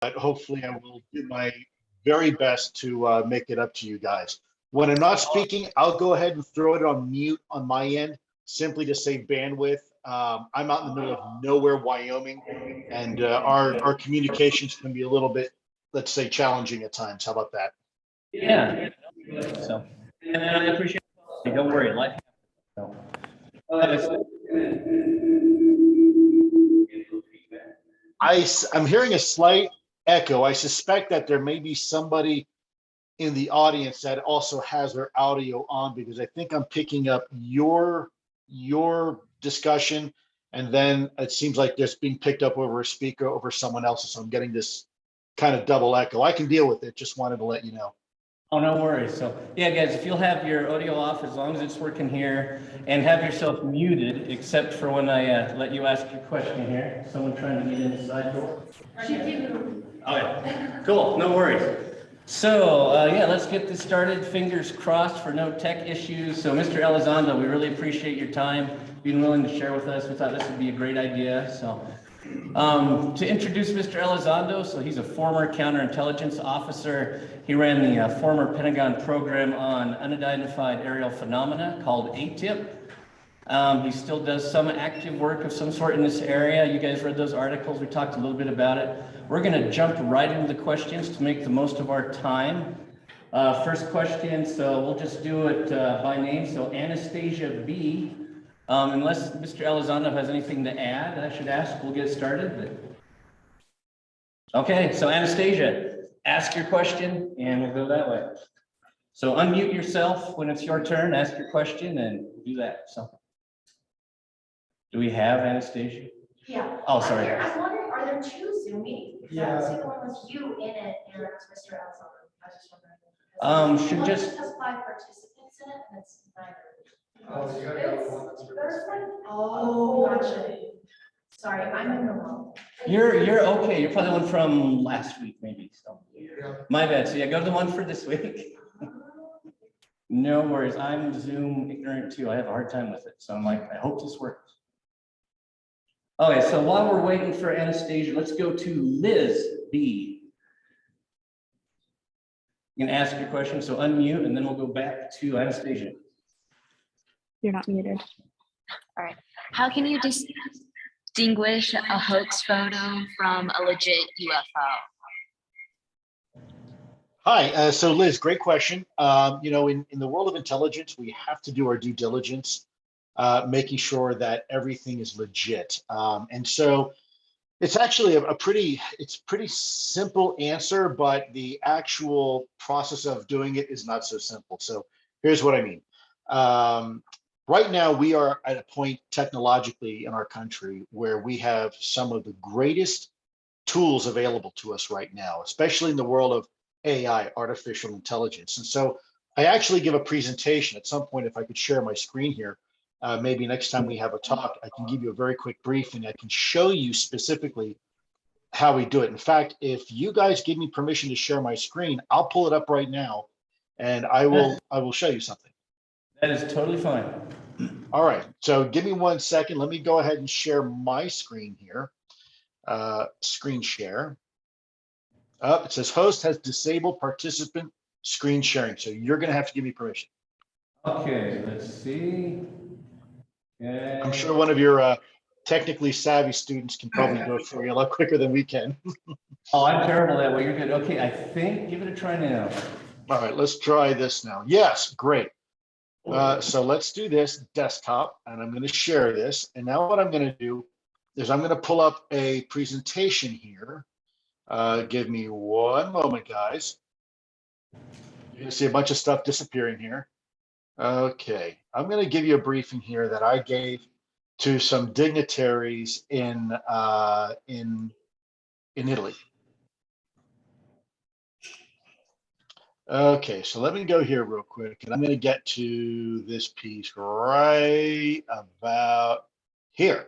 but hopefully I will do my very best to make it up to you guys. When I'm not speaking, I'll go ahead and throw it on mute on my end, simply to save bandwidth. I'm out in the middle of nowhere, Wyoming, and our communications can be a little bit, let's say, challenging at times. How about that? Yeah. So, and I appreciate it. Don't worry, life happens. So. I'm hearing a slight echo. I suspect that there may be somebody in the audience that also has their audio on, because I think I'm picking up your discussion, and then it seems like there's being picked up over a speaker over someone else's. So I'm getting this kind of double echo. I can deal with it. Just wanted to let you know. Oh, no worries. So yeah, guys, if you'll have your audio off, as long as it's working here, and have yourself muted, except for when I let you ask your question here. Someone trying to get in the side door. Oh yeah, cool, no worries. So yeah, let's get this started. Fingers crossed for no tech issues. So Mr. Elizondo, we really appreciate your time, being willing to share with us. We thought this would be a great idea. So to introduce Mr. Elizondo, so he's a former counterintelligence officer. He ran the former Pentagon program on unidentified aerial phenomena called AATIP. He still does some active work of some sort in this area. You guys read those articles. We talked a little bit about it. We're going to jump right into the questions to make the most of our time. First question, so we'll just do it by name. So Anastasia B. Unless Mr. Elizondo has anything to add, I should ask, we'll get started. But... Okay, so Anastasia, ask your question and we'll go that way. So unmute yourself when it's your turn, ask your question, and we'll do that. So do we have Anastasia? Yeah. Oh, sorry. I was wondering, are there two Zoom meetings? Yeah. The second one was you in it, and it was Mr. Elizondo. I was just wondering. Should One just has 5 participants in it, and it's neither. Oh, so you gotta go one that's There's one. Oh, gotcha. Sorry, I'm in the wrong. you're okay. You're probably the one from last week, maybe. So Yeah. my bad. So yeah, go to the one for this week. No worries. I'm Zoom ignorant too. I have a hard time with it. So I'm like, I hope this works. Okay, so while we're waiting for Anastasia, let's go to Liz B. You can ask your question, so unmute, and then we'll go back to Anastasia. You're not muted. All right. How can you distinguish a hoax photo from a legit UFO? Hi, so Liz, great question. You know, in the world of intelligence, we have to do our due diligence, making sure that everything is legit. And so it's actually a pretty simple answer, but the actual process of doing it is not so simple. So here's what I mean. Right now, we are at a point technologically in our country where we have some of the greatest tools available to us right now, especially in the world of AI, artificial intelligence. And so I actually give a presentation at some point. If I could share my screen here, maybe next time we have a talk, I can give you a very quick briefing. I can show you specifically how we do it. In fact, if you guys give me permission to share my screen, I'll pull it up right now and I will show you something. That is totally fine. All right, so give me 1 second. Let me go ahead and share my screen here. Screen share. It says host has disabled participant screen sharing. So you're going to have to give me permission. Okay, let's see. Okay. I'm sure one of your technically savvy students can probably do it for you a lot quicker than we can. Oh, I'm terrible that way. You're good. Okay, I think, give it a try now. All right, let's try this now. Yes, great. So let's do this desktop, and I'm going to share this. And now what I'm going to do is I'm going to pull up a presentation here. Give me 1 moment, guys. You're going to see a bunch of stuff disappearing here. Okay, I'm going to give you a briefing here that I gave to some dignitaries in Italy. Okay, so let me go here real quick, and I'm going to get to this piece right about here.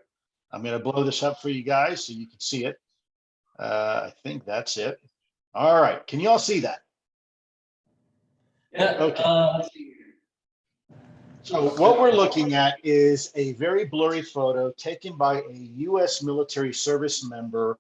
I'm going to blow this up for you guys so you can see it. I think that's it. All right, can you all see that? Yeah. Okay. Let's see. So what we're looking at is a very blurry photo taken by a U.S. military service member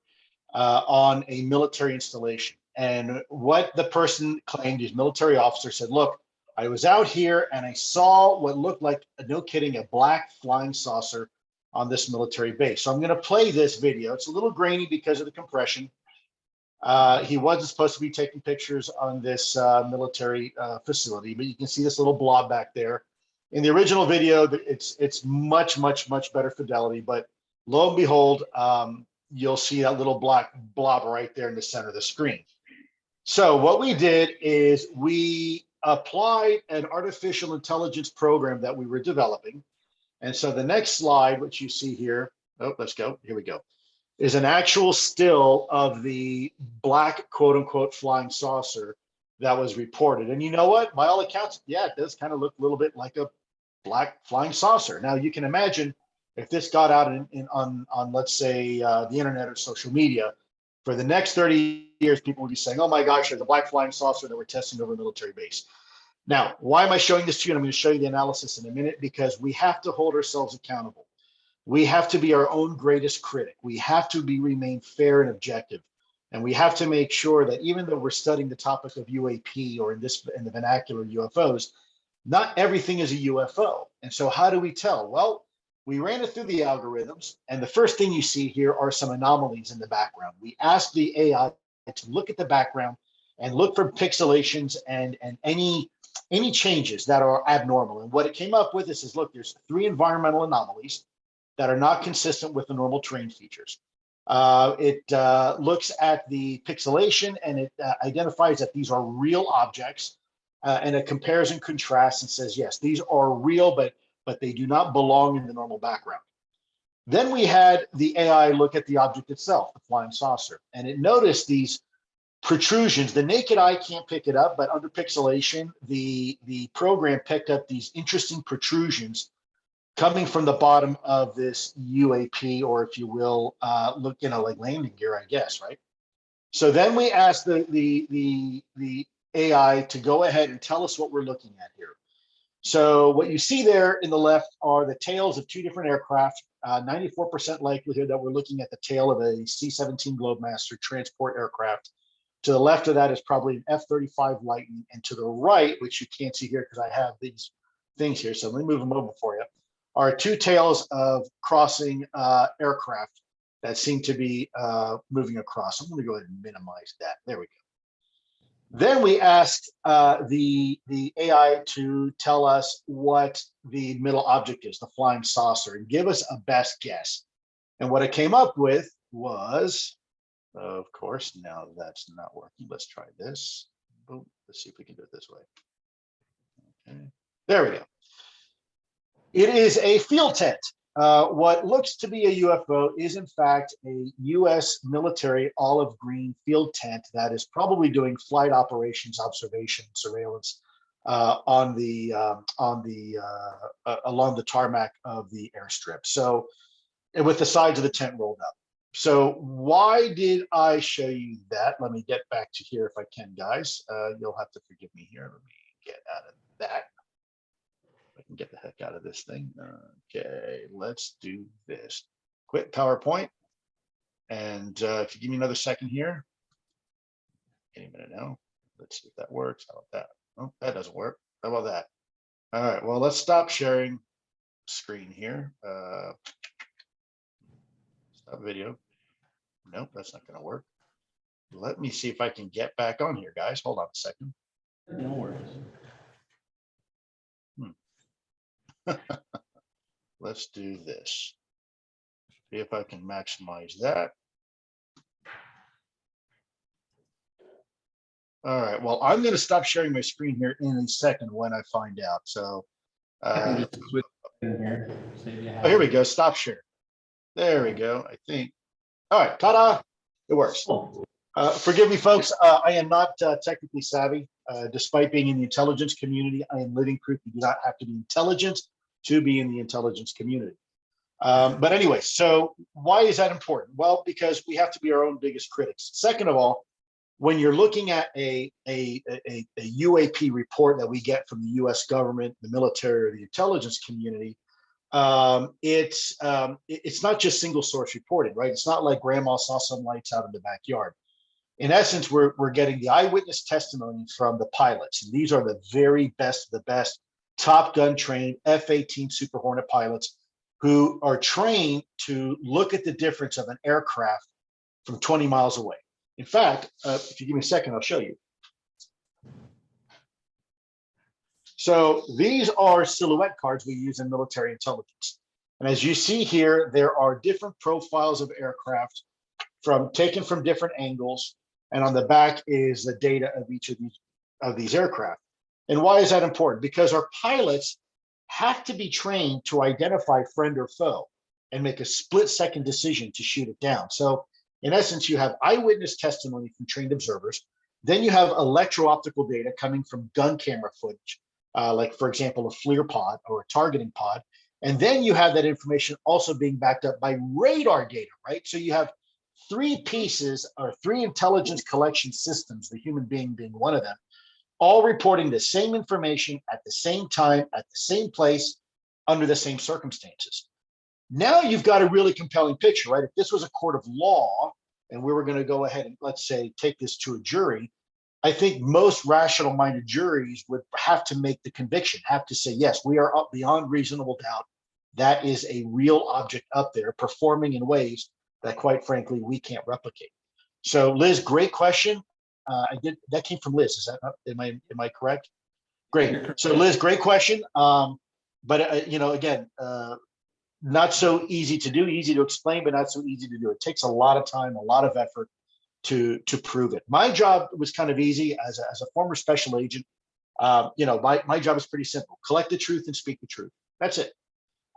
on a military installation. And what the person claimed, his military officer said, look, I was out here and I saw what looked like, no kidding, a black flying saucer on this military base. So I'm going to play this video. It's a little grainy because of the compression. He wasn't supposed to be taking pictures on this military facility, but you can see this little blob back there. In the original video, it's much better fidelity, but lo and behold, you'll see that little black blob right there in the center of the screen. So what we did is we applied an artificial intelligence program that we were developing. And so the next slide, which you see here, oh, let's go, here we go, is an actual still of the black quote unquote flying saucer that was reported. And you know what, by all accounts, yeah, it does kind of look a little bit like a black flying saucer. Now you can imagine if this got out on let's say the internet or social media, for the next 30 years, people would be saying, oh my gosh, there's a black flying saucer that we're testing over a military base. Now, why am I showing this to you? And I'm going to show you the analysis in a minute, because we have to hold ourselves accountable. We have to be our own greatest critic. We have to remain fair and objective. And we have to make sure that even though we're studying the topic of UAP, or in the vernacular UFOs, not everything is a UFO. And so how do we tell? Well, we ran it through the algorithms, and the first thing you see here are some anomalies in the background. We asked the AI to look at the background and look for pixelations and any changes that are abnormal. And what it came up with is look, there's 3 environmental anomalies that are not consistent with the normal terrain features. It looks at the pixelation, and it identifies that these are real objects, and it compares and contrasts and says, yes, these are real, but they do not belong in the normal background. Then we had the AI look at the object itself, the flying saucer, and it noticed these protrusions. The naked eye can't pick it up, but under pixelation, the program picked up these interesting protrusions coming from the bottom of this UAP, or if you will, look, like landing gear, I guess, right? So then we asked the AI to go ahead and tell us what we're looking at here. So what you see there in the left are the tails of 2 different aircraft, 94% likelihood that we're looking at the tail of a C-17 Globemaster transport aircraft. To the left of that is probably an F-35 Lightning, and to the right, which you can't see here because I have these things here, so let me move them over for you, are 2 tails of crossing aircraft that seem to be moving across. I'm going to go ahead and minimize that. There we go. Then we asked the AI to tell us what the middle object is, the flying saucer, and give us a best guess. And what it came up with was, of course, now that's not working. Let's try this. Boom. Let's see if we can do it this way. Okay. There we go. It is a field tent. What looks to be a UFO is in fact a US military olive green field tent that is probably doing flight operations, observation, surveillance along the tarmac of the airstrip. So, and with the sides of the tent rolled up. So why did I show you that? Let me get back to here if I can, guys. You'll have to forgive me here. Let me get out of that. I can get the heck out of this thing. Okay, let's do this. Quit PowerPoint. And if you give me another second here, any minute now. Let's see if that works. How about that? Oh, that doesn't work. How about that? All right, well, let's stop sharing screen here. Stop video. Nope, that's not gonna work. Let me see if I can get back on here, guys. Hold on a second. No worries. Let's do this. See if I can maximize that. All right, well, I'm going to stop sharing my screen here in a second when I find out. So I can just switch in here. So you have oh, here we go. Stop share. There we go. I think. All right, ta-da. It works. Forgive me, folks. I am not technically savvy. Despite being in the intelligence community, I am living proof you do not have to be intelligent to be in the intelligence community. But anyway, so why is that important? Well, because we have to be our own biggest critics. Second of all, when you're looking at a UAP report that we get from the US government, the military, or the intelligence community, it's not just single source reporting, right? It's not like grandma saw some lights out in the backyard. In essence, we're getting the eyewitness testimony from the pilots. And these are the very best of the best Top Gun trained F-18 Super Hornet pilots who are trained to look at the difference of an aircraft from 20 miles away. In fact, if you give me a second, I'll show you. So these are silhouette cards we use in military intelligence. And as you see here, there are different profiles of aircraft taken from different angles. And on the back is the data of each of these aircraft. And why is that important? Because our pilots have to be trained to identify friend or foe and make a split-second decision to shoot it down. So in essence, you have eyewitness testimony from trained observers. Then you have electro-optical data coming from gun camera footage, like, for example, a FLIR pod or a targeting pod. And then you have that information also being backed up by radar data, right? So you have three pieces or three intelligence collection systems, the human being one of them, all reporting the same information at the same time, at the same place, under the same circumstances. Now you've got a really compelling picture, right? If this was a court of law and we were going to go ahead and, let's say, take this to a jury, I think most rational-minded juries would have to make the conviction, have to say, yes, we are up beyond reasonable doubt. That is a real object up there performing in ways that, quite frankly, we can't replicate. So, Liz, great question. That came from Liz. Is that am I correct? Great. So, Liz, great question. But again, not so easy to do, easy to explain, but not so easy to do. It takes a lot of time, a lot of effort to prove it. My job was kind of easy as a former special agent. My job is pretty simple: collect the truth and speak the truth. That's it,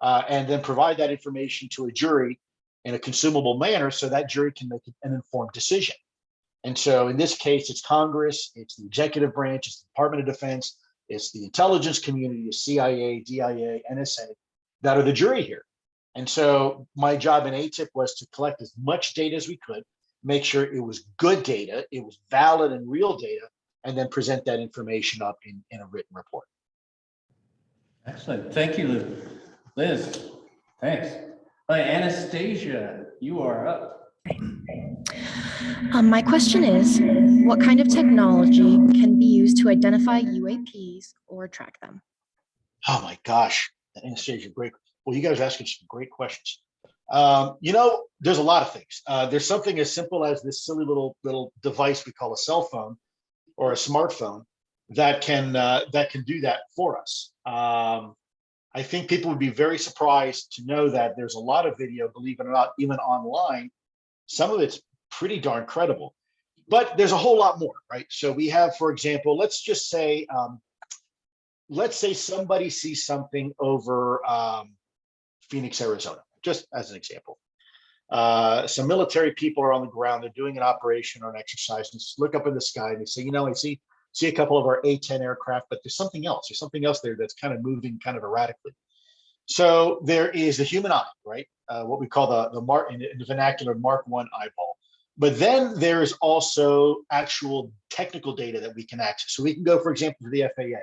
and then provide that information to a jury in a consumable manner so that jury can make an informed decision. And so in this case, it's Congress, it's the executive branch, it's the Department of Defense, it's the intelligence community, the CIA, DIA, NSA, that are the jury here. And so my job in AATIP was to collect as much data as we could, make sure it was good data, it was valid and real data, and then present that information up in a written report. Excellent. Thank you, Liz. Thanks. All right, Anastasia, you are up. My question is, what kind of technology can be used to identify UAPs or track them? Oh my gosh, Anastasia, great. Well, you guys are asking some great questions. There's a lot of things. There's something as simple as this silly little device we call a cell phone or a smartphone that can do that for us. I think people would be very surprised to know that there's a lot of video, believe it or not, even online. Some of it's pretty darn credible, but there's a whole lot more, right? So we have, for example, let's say somebody sees something over Phoenix, Arizona, just as an example. Some military people are on the ground, they're doing an operation or an exercise, and just look up in the sky and they say, I see a couple of our A-10 aircraft, but there's something else. There's something else there that's kind of moving kind of erratically. So there is the human eye, right? What we call the Mark in the vernacular Mark I eyeball. But then there's also actual technical data that we can access. So we can go, for example, to the FAA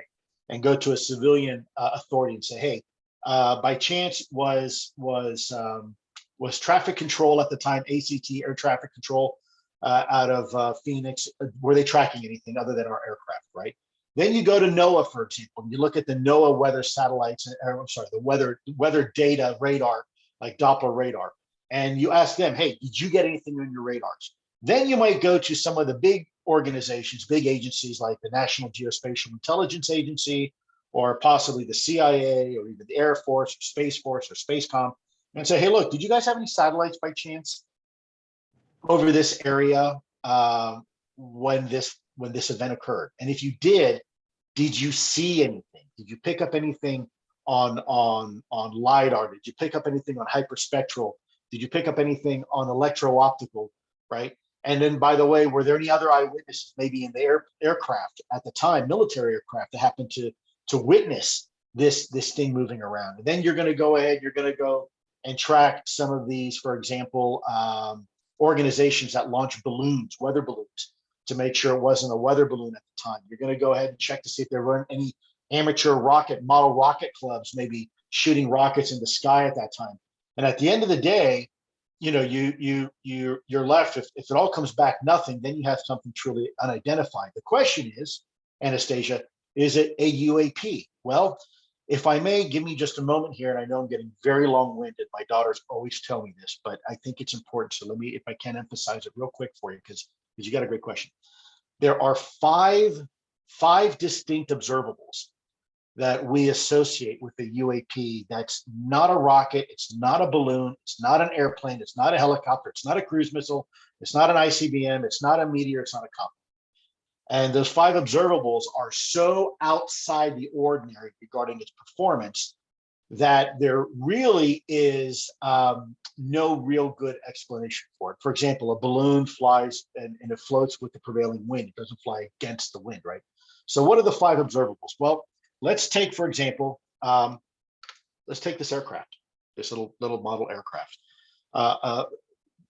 and go to a civilian authority and say, hey, by chance was traffic control at the time, ACT, air traffic control, out of Phoenix, were they tracking anything other than our aircraft, right? Then you go to NOAA, for example, and you look at the NOAA weather satellites, the weather data radar, like Doppler radar, and you ask them, hey, did you get anything on your radars? Then you might go to some of the big organizations, big agencies like the National Geospatial Intelligence Agency, or possibly the CIA, or even the Air Force, or Space Force, or Spacecom, and say, hey, look, did you guys have any satellites by chance over this area when this event occurred? And if you did you see anything? Did you pick up anything on LiDAR? Did you pick up anything on hyperspectral? Did you pick up anything on electro-optical, right? And then, by the way, were there any other eyewitnesses, maybe in the aircraft at the time, military aircraft, that happened to witness this thing moving around? And then you're going to go ahead, you're going to go and track some of these, for example, organizations that launch balloons, weather balloons, to make sure it wasn't a weather balloon at the time. You're going to go ahead and check to see if there weren't any amateur model rocket clubs maybe shooting rockets in the sky at that time. And at the end of the day, you know, you're left, if it all comes back nothing, then you have something truly unidentified. The question is, Anastasia, is it a UAP? Well, if I may, give me just a moment here, and I know I'm getting very long-winded. My daughters always tell me this, but I think it's important. So let me, if I can, emphasize it real quick for you, because you got a great question. There are five distinct observables that we associate with the UAP. That's not a rocket, it's not a balloon, it's not an airplane, it's not a helicopter, it's not a cruise missile, it's not an ICBM, it's not a meteor, it's not a comet. And those five observables are so outside the ordinary regarding its performance that there really is no real good explanation for it. For example, a balloon flies and it floats with the prevailing wind. It doesn't fly against the wind, right? So what are the five observables? Well, let's take, for example, let's take this aircraft, this little model aircraft.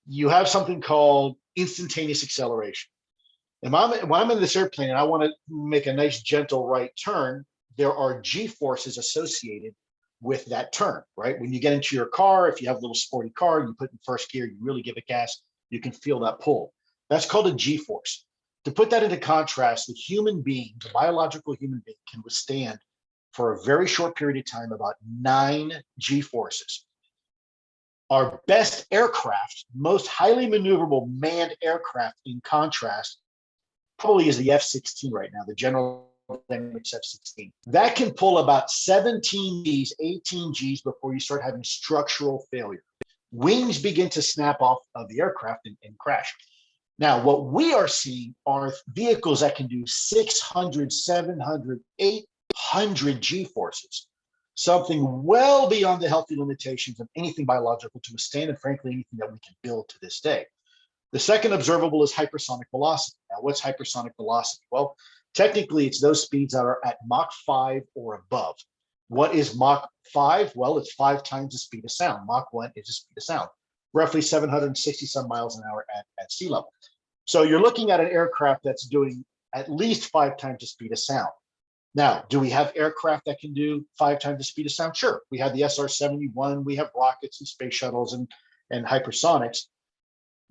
You have something called instantaneous acceleration. When I'm in this airplane and I want to make a nice gentle right turn, there are G-forces associated with that turn, right? When you get into your car, if you have a little sporty car, you put in first gear, you really give it gas, you can feel that pull. That's called a G-force. To put that into contrast, the human being, the biological human being, can withstand for a very short period of time about 9 G-forces. Our best aircraft, most highly maneuverable manned aircraft, in contrast, probably is the F-16 right now, the General Dynamics F-16. That can pull about 17 Gs, 18 Gs before you start having structural failure. Wings begin to snap off of the aircraft and crash. Now, what we are seeing are vehicles that can do 600, 700, 800 G-forces, something well beyond the healthy limitations of anything biological to withstand, and frankly, anything that we can build to this day. The second observable is hypersonic velocity. Now, what's hypersonic velocity? Well, technically, it's those speeds that are at Mach 5 or above. What is Mach 5? Well, it's 5 times the speed of sound. Mach 1 is the speed of sound, roughly 760 some miles an hour at sea level. So you're looking at an aircraft that's doing at least 5 times the speed of sound. Now, do we have aircraft that can do 5 times the speed of sound? Sure. We have the SR-71, we have rockets and space shuttles and hypersonics.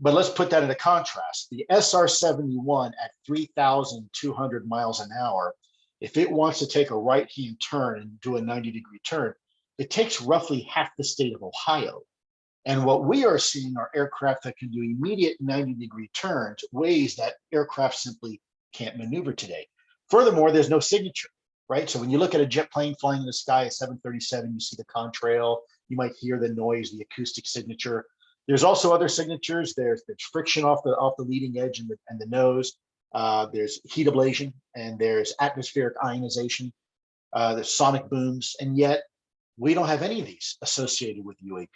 But let's put that into contrast. The SR-71 at 3,200 miles an hour, if it wants to take a right-hand turn and do a 90-degree turn, it takes roughly half the state of Ohio. And what we are seeing are aircraft that can do immediate 90-degree turns, ways that aircraft simply can't maneuver today. Furthermore, there's no signature, right? So when you look at a jet plane flying in the sky, a 737, you see the contrail, you might hear the noise, the acoustic signature. There's also other signatures. There's friction off the leading edge and the nose. There's heat ablation, and there's atmospheric ionization. There's sonic booms, and yet we don't have any of these associated with UAP.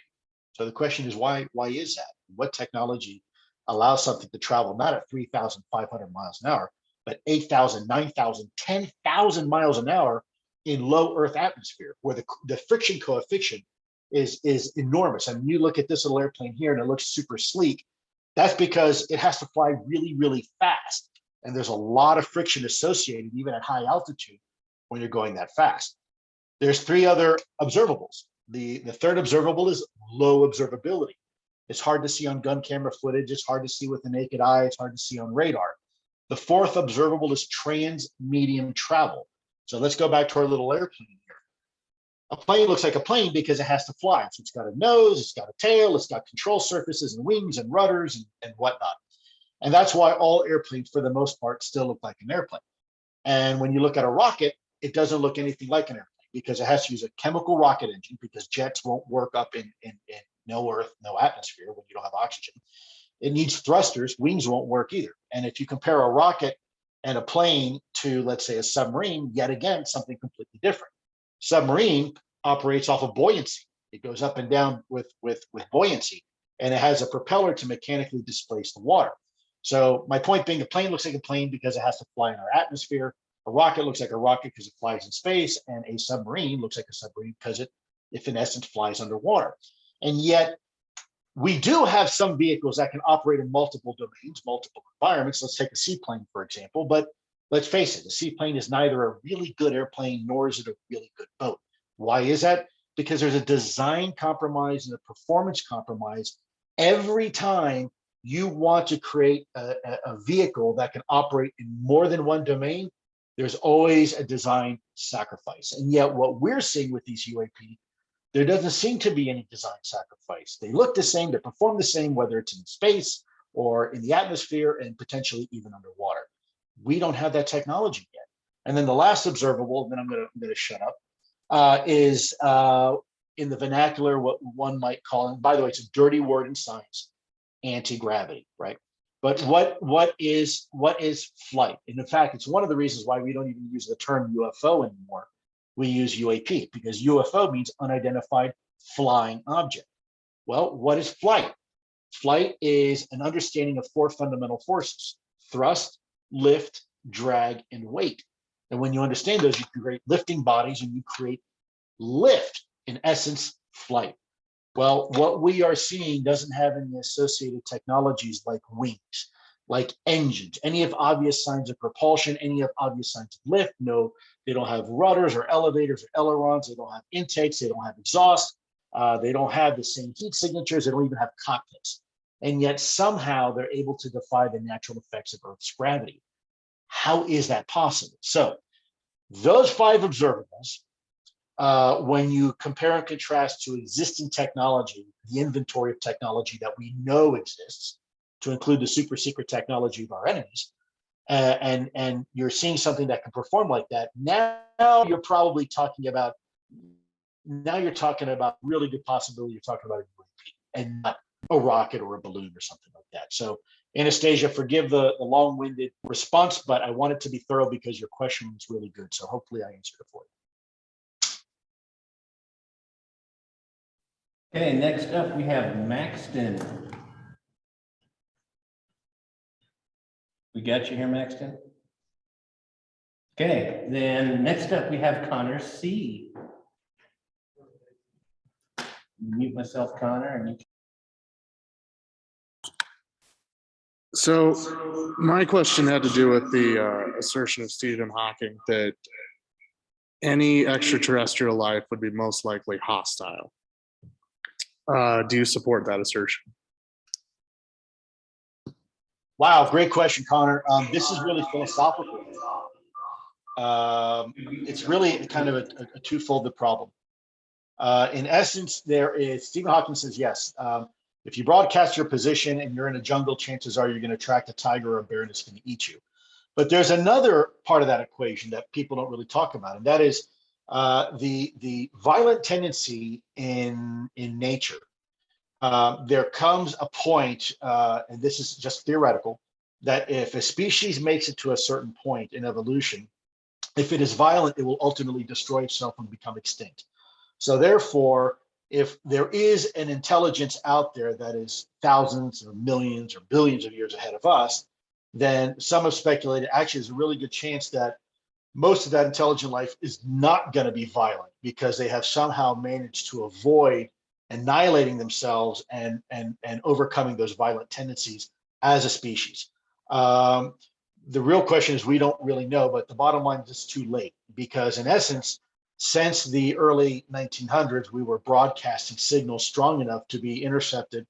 So the question is, why is that? What technology allows something to travel not at 3,500 miles an hour, but 8,000, 9,000, 10,000 miles an hour in low Earth atmosphere, where the friction coefficient is enormous. I mean, you look at this little airplane here and it looks super sleek. That's because it has to fly really, really fast. And there's a lot of friction associated even at high altitude when you're going that fast. There's 3 other observables. The third observable is low observability. It's hard to see on gun camera footage. It's hard to see with the naked eye. It's hard to see on radar. The fourth observable is trans-medium travel. So let's go back to our little airplane here. A plane looks like a plane because it has to fly. So it's got a nose, it's got a tail, it's got control surfaces and wings and rudders and whatnot. And that's why all airplanes, for the most part, still look like an airplane. And when you look at a rocket, it doesn't look anything like an airplane because it has to use a chemical rocket engine, because jets won't work up in no Earth, no atmosphere when you don't have oxygen. It needs thrusters. Wings won't work either. And if you compare a rocket and a plane to, let's say, a submarine, yet again, something completely different. Submarine operates off of buoyancy. It goes up and down with buoyancy, and it has a propeller to mechanically displace the water. So my point being, a plane looks like a plane because it has to fly in our atmosphere. A rocket looks like a rocket because it flies in space, and a submarine looks like a submarine because it, if in essence, flies underwater. And yet, we do have some vehicles that can operate in multiple domains, multiple environments. Let's take a seaplane, for example. But let's face it, a seaplane is neither a really good airplane nor is it a really good boat. Why is that? because there's a design compromise and a performance compromise every time you want to create a vehicle that can operate in more than one domain. There's always a design sacrifice. And yet what we're seeing with these UAP, there doesn't seem to be any design sacrifice. They look the same, they perform the same, whether it's in space or in the atmosphere and potentially even underwater. We don't have that technology yet. And then the last observable, then I'm gonna shut up, is in the vernacular, what one might call, and by the way, it's a dirty word in science, anti-gravity, right? But what is flight? And in fact, it's one of the reasons why we don't even use the term UFO anymore. We use UAP because UFO means unidentified flying object. Well, what is flight? Flight is an understanding of four fundamental forces: thrust, lift, drag, and weight. And when you understand those, you create lifting bodies and you create lift, in essence, flight. Well, what we are seeing doesn't have any associated technologies like wings, like engines, any of obvious signs of propulsion, any of obvious signs of lift. No, they don't have rudders or elevators or ailerons. They don't have intakes. They don't have exhaust. They don't have the same heat signatures. They don't even have cockpits. And yet somehow they're able to defy the natural effects of Earth's gravity. How is that possible? So those five observables, when you compare and contrast to existing technology, the inventory of technology that we know exists, to include the super secret technology of our enemies, and you're seeing something that can perform like that, now you're probably talking about, really good possibility. You're talking about a UAP and not a rocket or a balloon or something like that. So Anastasia, forgive the long-winded response, but I want it to be thorough because your question was really good. So hopefully I answered it for you. Okay, next up we have Maxton. We got you here, Maxton? Okay, then next up we have Connor C. Mute myself, Connor, and you can. So my question had to do with the assertion of Stephen Hawking that any extraterrestrial life would be most likely hostile. Do you support that assertion? Wow, great question, Connor. This is really philosophical. It's really kind of a twofold problem. In essence, Stephen Hawking says, yes, if you broadcast your position and you're in a jungle, chances are you're going to attract a tiger or a bear that's going to eat you. But there's another part of that equation that people don't really talk about, and that is the violent tendency in nature. There comes a point, and this is just theoretical, that if a species makes it to a certain point in evolution, if it is violent, it will ultimately destroy itself and become extinct. So therefore, if there is an intelligence out there that is thousands or millions or billions of years ahead of us, then some have speculated actually there's a really good chance that most of that intelligent life is not going to be violent because they have somehow managed to avoid annihilating themselves and overcoming those violent tendencies as a species. The real question is we don't really know, but the bottom line is it's too late because in essence, since the early 1900s, we were broadcasting signals strong enough to be intercepted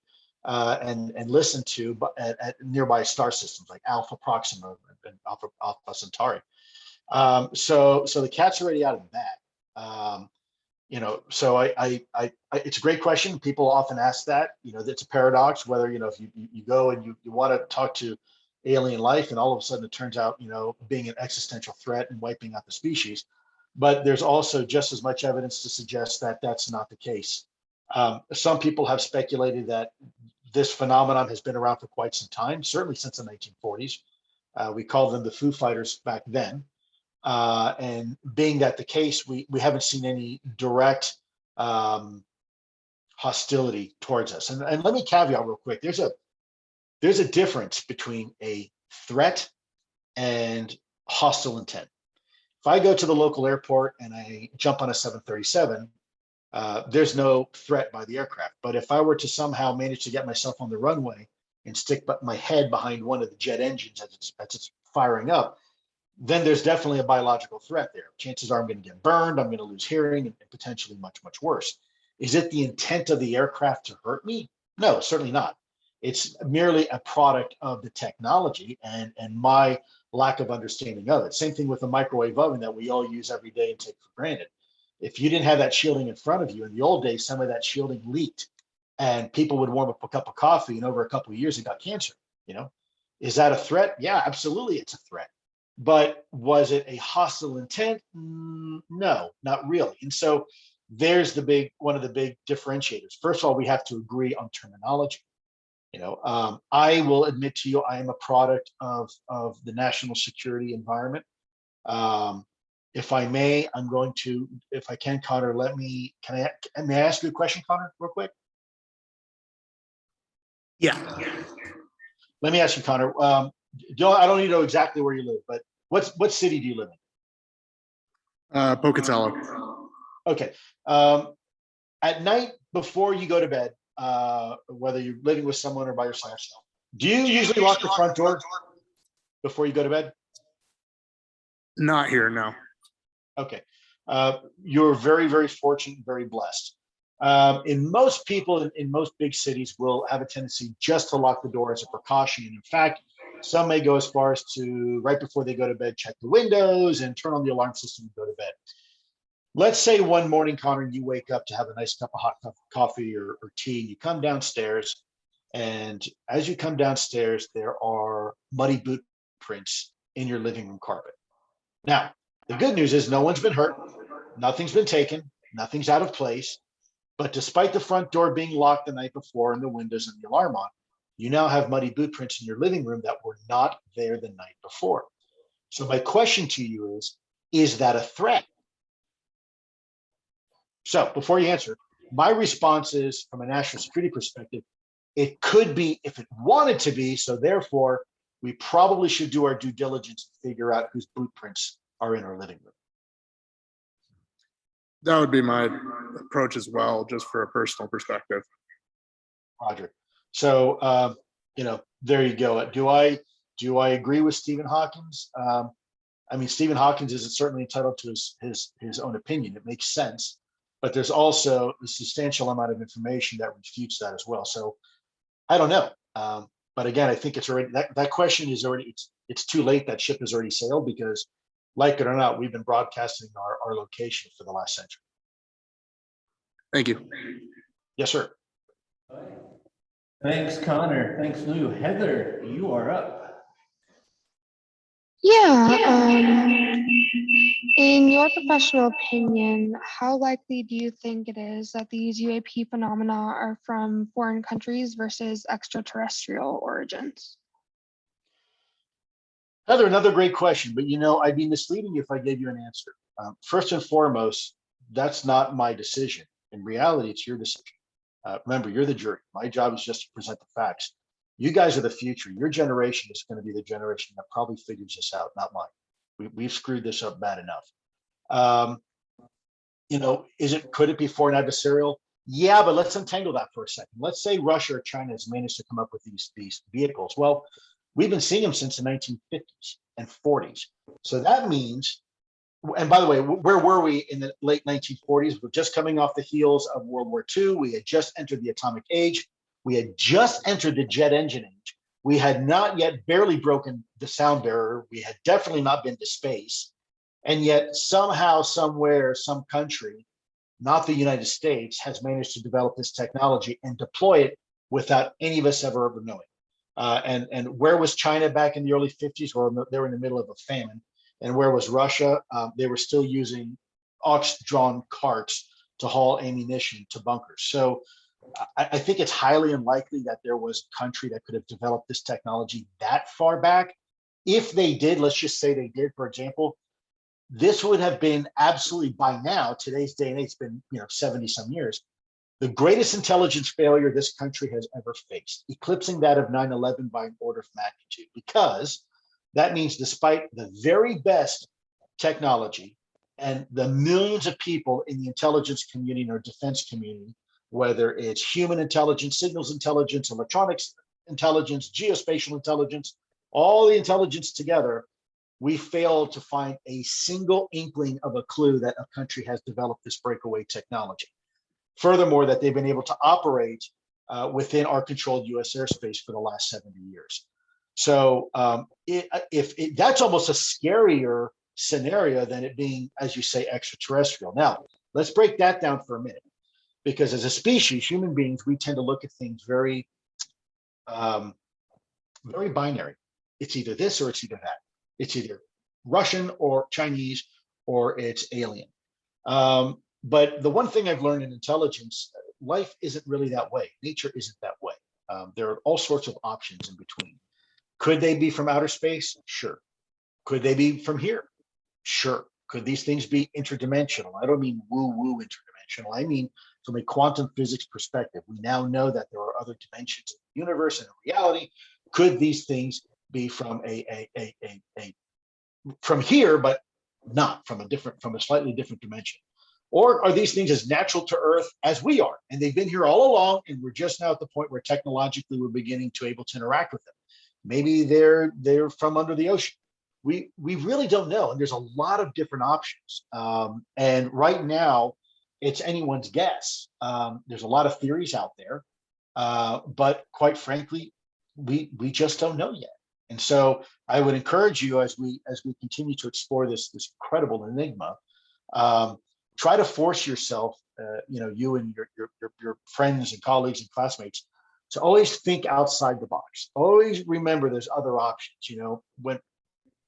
and listened to at nearby star systems like Alpha Proxima and Alpha Centauri. So the cat's already out of the bag. So it's a great question. People often ask that. It's a paradox whether if you go and you want to talk to alien life, and all of a sudden it turns out being an existential threat and wiping out the species. But there's also just as much evidence to suggest that that's not the case. Some people have speculated that this phenomenon has been around for quite some time, certainly since the 1940s. We called them the Foo Fighters back then. And being that the case, we haven't seen any direct hostility towards us. And let me caveat real quick. There's a difference between a threat and hostile intent. If I go to the local airport and I jump on a 737, there's no threat by the aircraft. But if I were to somehow manage to get myself on the runway and stick my head behind one of the jet engines as it's firing up, then there's definitely a biological threat there. Chances are I'm going to get burned, I'm going to lose hearing, and potentially much, much worse. Is it the intent of the aircraft to hurt me? No, certainly not. It's merely a product of the technology and my lack of understanding of it. Same thing with the microwave oven that we all use every day and take for granted. If you didn't have that shielding in front of you, in the old days, some of that shielding leaked and people would warm up a cup of coffee and over a couple of years it got cancer. Is that a threat? Yeah, absolutely, it's a threat. But was it a hostile intent? No, not really. And so there's one of the big differentiators. First of all, we have to agree on terminology. I will admit to you, I am a product of the national security environment. If I may, I'm going to, if I can, Connor, may I ask you a question, Connor, real quick? Yeah. Let me ask you, Connor. I don't need to know exactly where you live, but what city do you live in? Pocatello. Okay. At night before you go to bed, whether you're living with someone or by yourself, do you usually lock the front door before you go to bed? Not here, no. Okay. You're very, very fortunate, very blessed. In most people in most big cities will have a tendency just to lock the door as a precaution. And in fact, some may go as far as to, right before they go to bed, check the windows and turn on the alarm system and go to bed. Let's say one morning, Connor, you wake up to have a nice cup of hot coffee or tea, and you come downstairs. And as you come downstairs, there are muddy boot prints in your living room carpet. Now, the good news is no one's been hurt. Nothing's been taken. Nothing's out of place. But despite the front door being locked the night before and the windows and the alarm on, you now have muddy boot prints in your living room that were not there the night before. So my question to you is that a threat? So before you answer, my response is, from a national security perspective, it could be if it wanted to be. So therefore, we probably should do our due diligence to figure out whose boot prints are in our living room. That would be my approach as well, just for a personal perspective. Roger. So, there you go. Do I agree with Stephen Hawkins? I mean, Stephen Hawkins is certainly entitled to his own opinion. It makes sense, but there's also a substantial amount of information that refutes that as well. So I don't know. But again, I think it's already, that question is already, it's too late. That ship has already sailed because, like it or not, we've been broadcasting our location for the last century. Thank you. Yes, sir. Thanks, Connor. Thanks, Lou. Heather, you are up. Yeah. In your professional opinion, how likely do you think it is that these UAP phenomena are from foreign countries versus extraterrestrial origins? Heather, another great question, but I'd be misleading if I gave you an answer. First and foremost, that's not my decision. In reality, it's your decision. Remember, you're the jury. My job is just to present the facts. You guys are the future. Your generation is going to be the generation that probably figures this out, not mine. We've screwed this up bad enough. Could it be foreign adversarial? Yeah, but let's untangle that for a second. Let's say Russia or China has managed to come up with these vehicles. Well, we've been seeing them since the 1950s and 40s. So that means, and by the way, where were we in the late 1940s? We're just coming off the heels of World War II. We had just entered the atomic age. We had just entered the jet engine age. We had not yet barely broken the sound barrier. We had definitely not been to space. And yet somehow, somewhere, some country, not the United States, has managed to develop this technology and deploy it without any of us ever knowing. And where was China back in the early 50s? Well, they were in the middle of a famine. And where was Russia? They were still using ox-drawn carts to haul ammunition to bunkers. So I think it's highly unlikely that there was a country that could have developed this technology that far back. If they did, let's just say they did, for example, this would have been absolutely, by now, today's day and age, it's been 70 some years, the greatest intelligence failure this country has ever faced, eclipsing that of 9/11 by an order of magnitude, because that means despite the very best technology and the millions of people in the intelligence community or defense community, whether it's human intelligence, signals intelligence, electronics intelligence, geospatial intelligence, all the intelligence together, we failed to find a single inkling of a clue that a country has developed this breakaway technology. Furthermore, that they've been able to operate within our controlled US airspace for the last 70 years. So that's almost a scarier scenario than it being, as you say, extraterrestrial. Now, let's break that down for a minute, because as a species, human beings, we tend to look at things very, very binary. It's either this or it's either that. It's either Russian or Chinese or it's alien. But the one thing I've learned in intelligence, life isn't really that way. Nature isn't that way. There are all sorts of options in between. Could they be from outer space? Sure. Could they be from here? Sure. Could these things be interdimensional? I don't mean woo-woo interdimensional. I mean from a quantum physics perspective. We now know that there are other dimensions in the universe and in reality. Could these things be from from here, but not from a slightly different dimension? Or are these things as natural to Earth as we are? And they've been here all along, and we're just now at the point where technologically we're beginning to able to interact with them. Maybe they're from under the ocean. We really don't know. And there's a lot of different options. And right now, it's anyone's guess. There's a lot of theories out there, but quite frankly, we just don't know yet. And so I would encourage you, as we continue to explore this incredible enigma, try to force yourself, you and your friends and colleagues and classmates, to always think outside the box. Always remember there's other options. When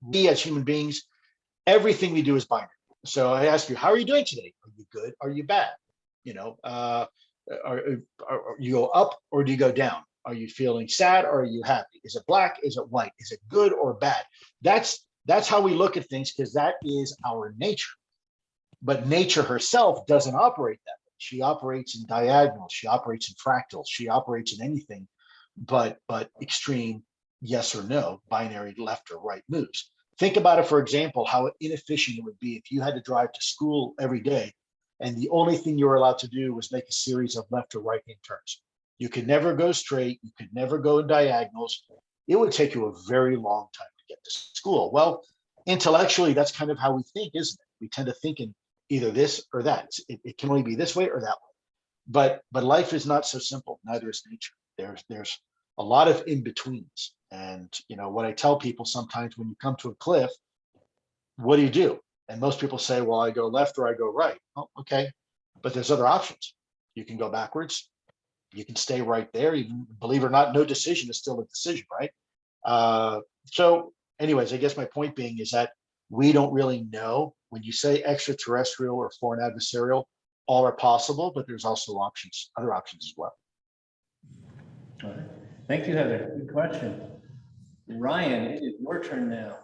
we as human beings, everything we do is binary. So I ask you, how are you doing today? Are you good? Are you bad? Are you go up or do you go down? Are you feeling sad or are you happy? Is it black? Is it white? Is it good or bad? That's how we look at things, because that is our nature. But nature herself doesn't operate that way. She operates in diagonals. She operates in fractals. She operates in anything but extreme yes or no, binary left or right moves. Think about it, for example, how inefficient it would be if you had to drive to school every day and the only thing you were allowed to do was make a series of left or right hand turns. You could never go straight. You could never go in diagonals. It would take you a very long time to get to school. Well, intellectually, that's kind of how we think, isn't it? We tend to think in either this or that. It can only be this way or that way. But life is not so simple. Neither is nature. There's a lot of in-betweens. And what I tell people sometimes, when you come to a cliff, what do? And most people say, well, I go left or I go right. Oh, okay. But there's other options. You can go backwards. You can stay right there. Even, believe it or not, no decision is still a decision, right? So anyways, I guess my point being is that we don't really know. When you say extraterrestrial or foreign adversarial, all are possible, but there's also options, other options as well. All right. Thank you, Heather. Good question. Ryan, it is your turn now.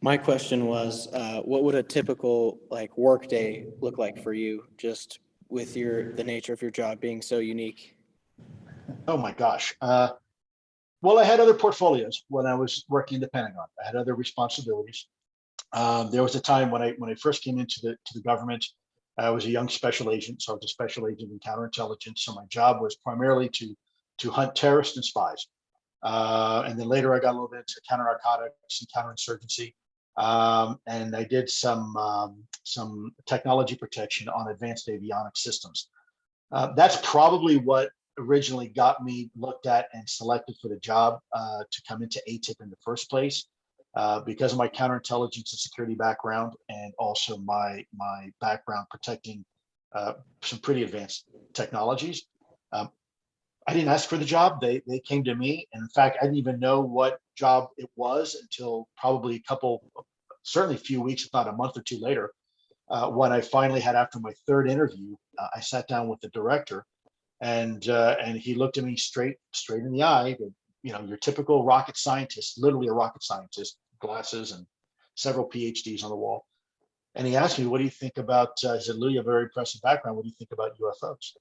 My question was, what would a typical work day look like for you, just with the nature of your job being so unique? Oh my gosh. Well, I had other portfolios when I was working in the Pentagon. I had other responsibilities. There was a time when I first came into the government. I was a young special agent, so I was a special agent in counterintelligence. So my job was primarily to hunt terrorists and spies. And then later I got a little bit into counter-narcotics and counterinsurgency. And I did some technology protection on advanced avionics systems. That's probably what originally got me looked at and selected for the job to come into AATIP in the first place, because of my counterintelligence and security background, and also my background protecting some pretty advanced technologies. I didn't ask for the job. They came to me. And in fact, I didn't even know what job it was until probably certainly a few weeks, if not a month or two later, when I finally had, after my third interview, I sat down with the director, and he looked at me straight in the eye. Your typical rocket scientist, literally a rocket scientist, glasses and several PhDs on the wall. And he asked me, what do you think about, he said, Lue, you have a very impressive background. What do you think about UFOs?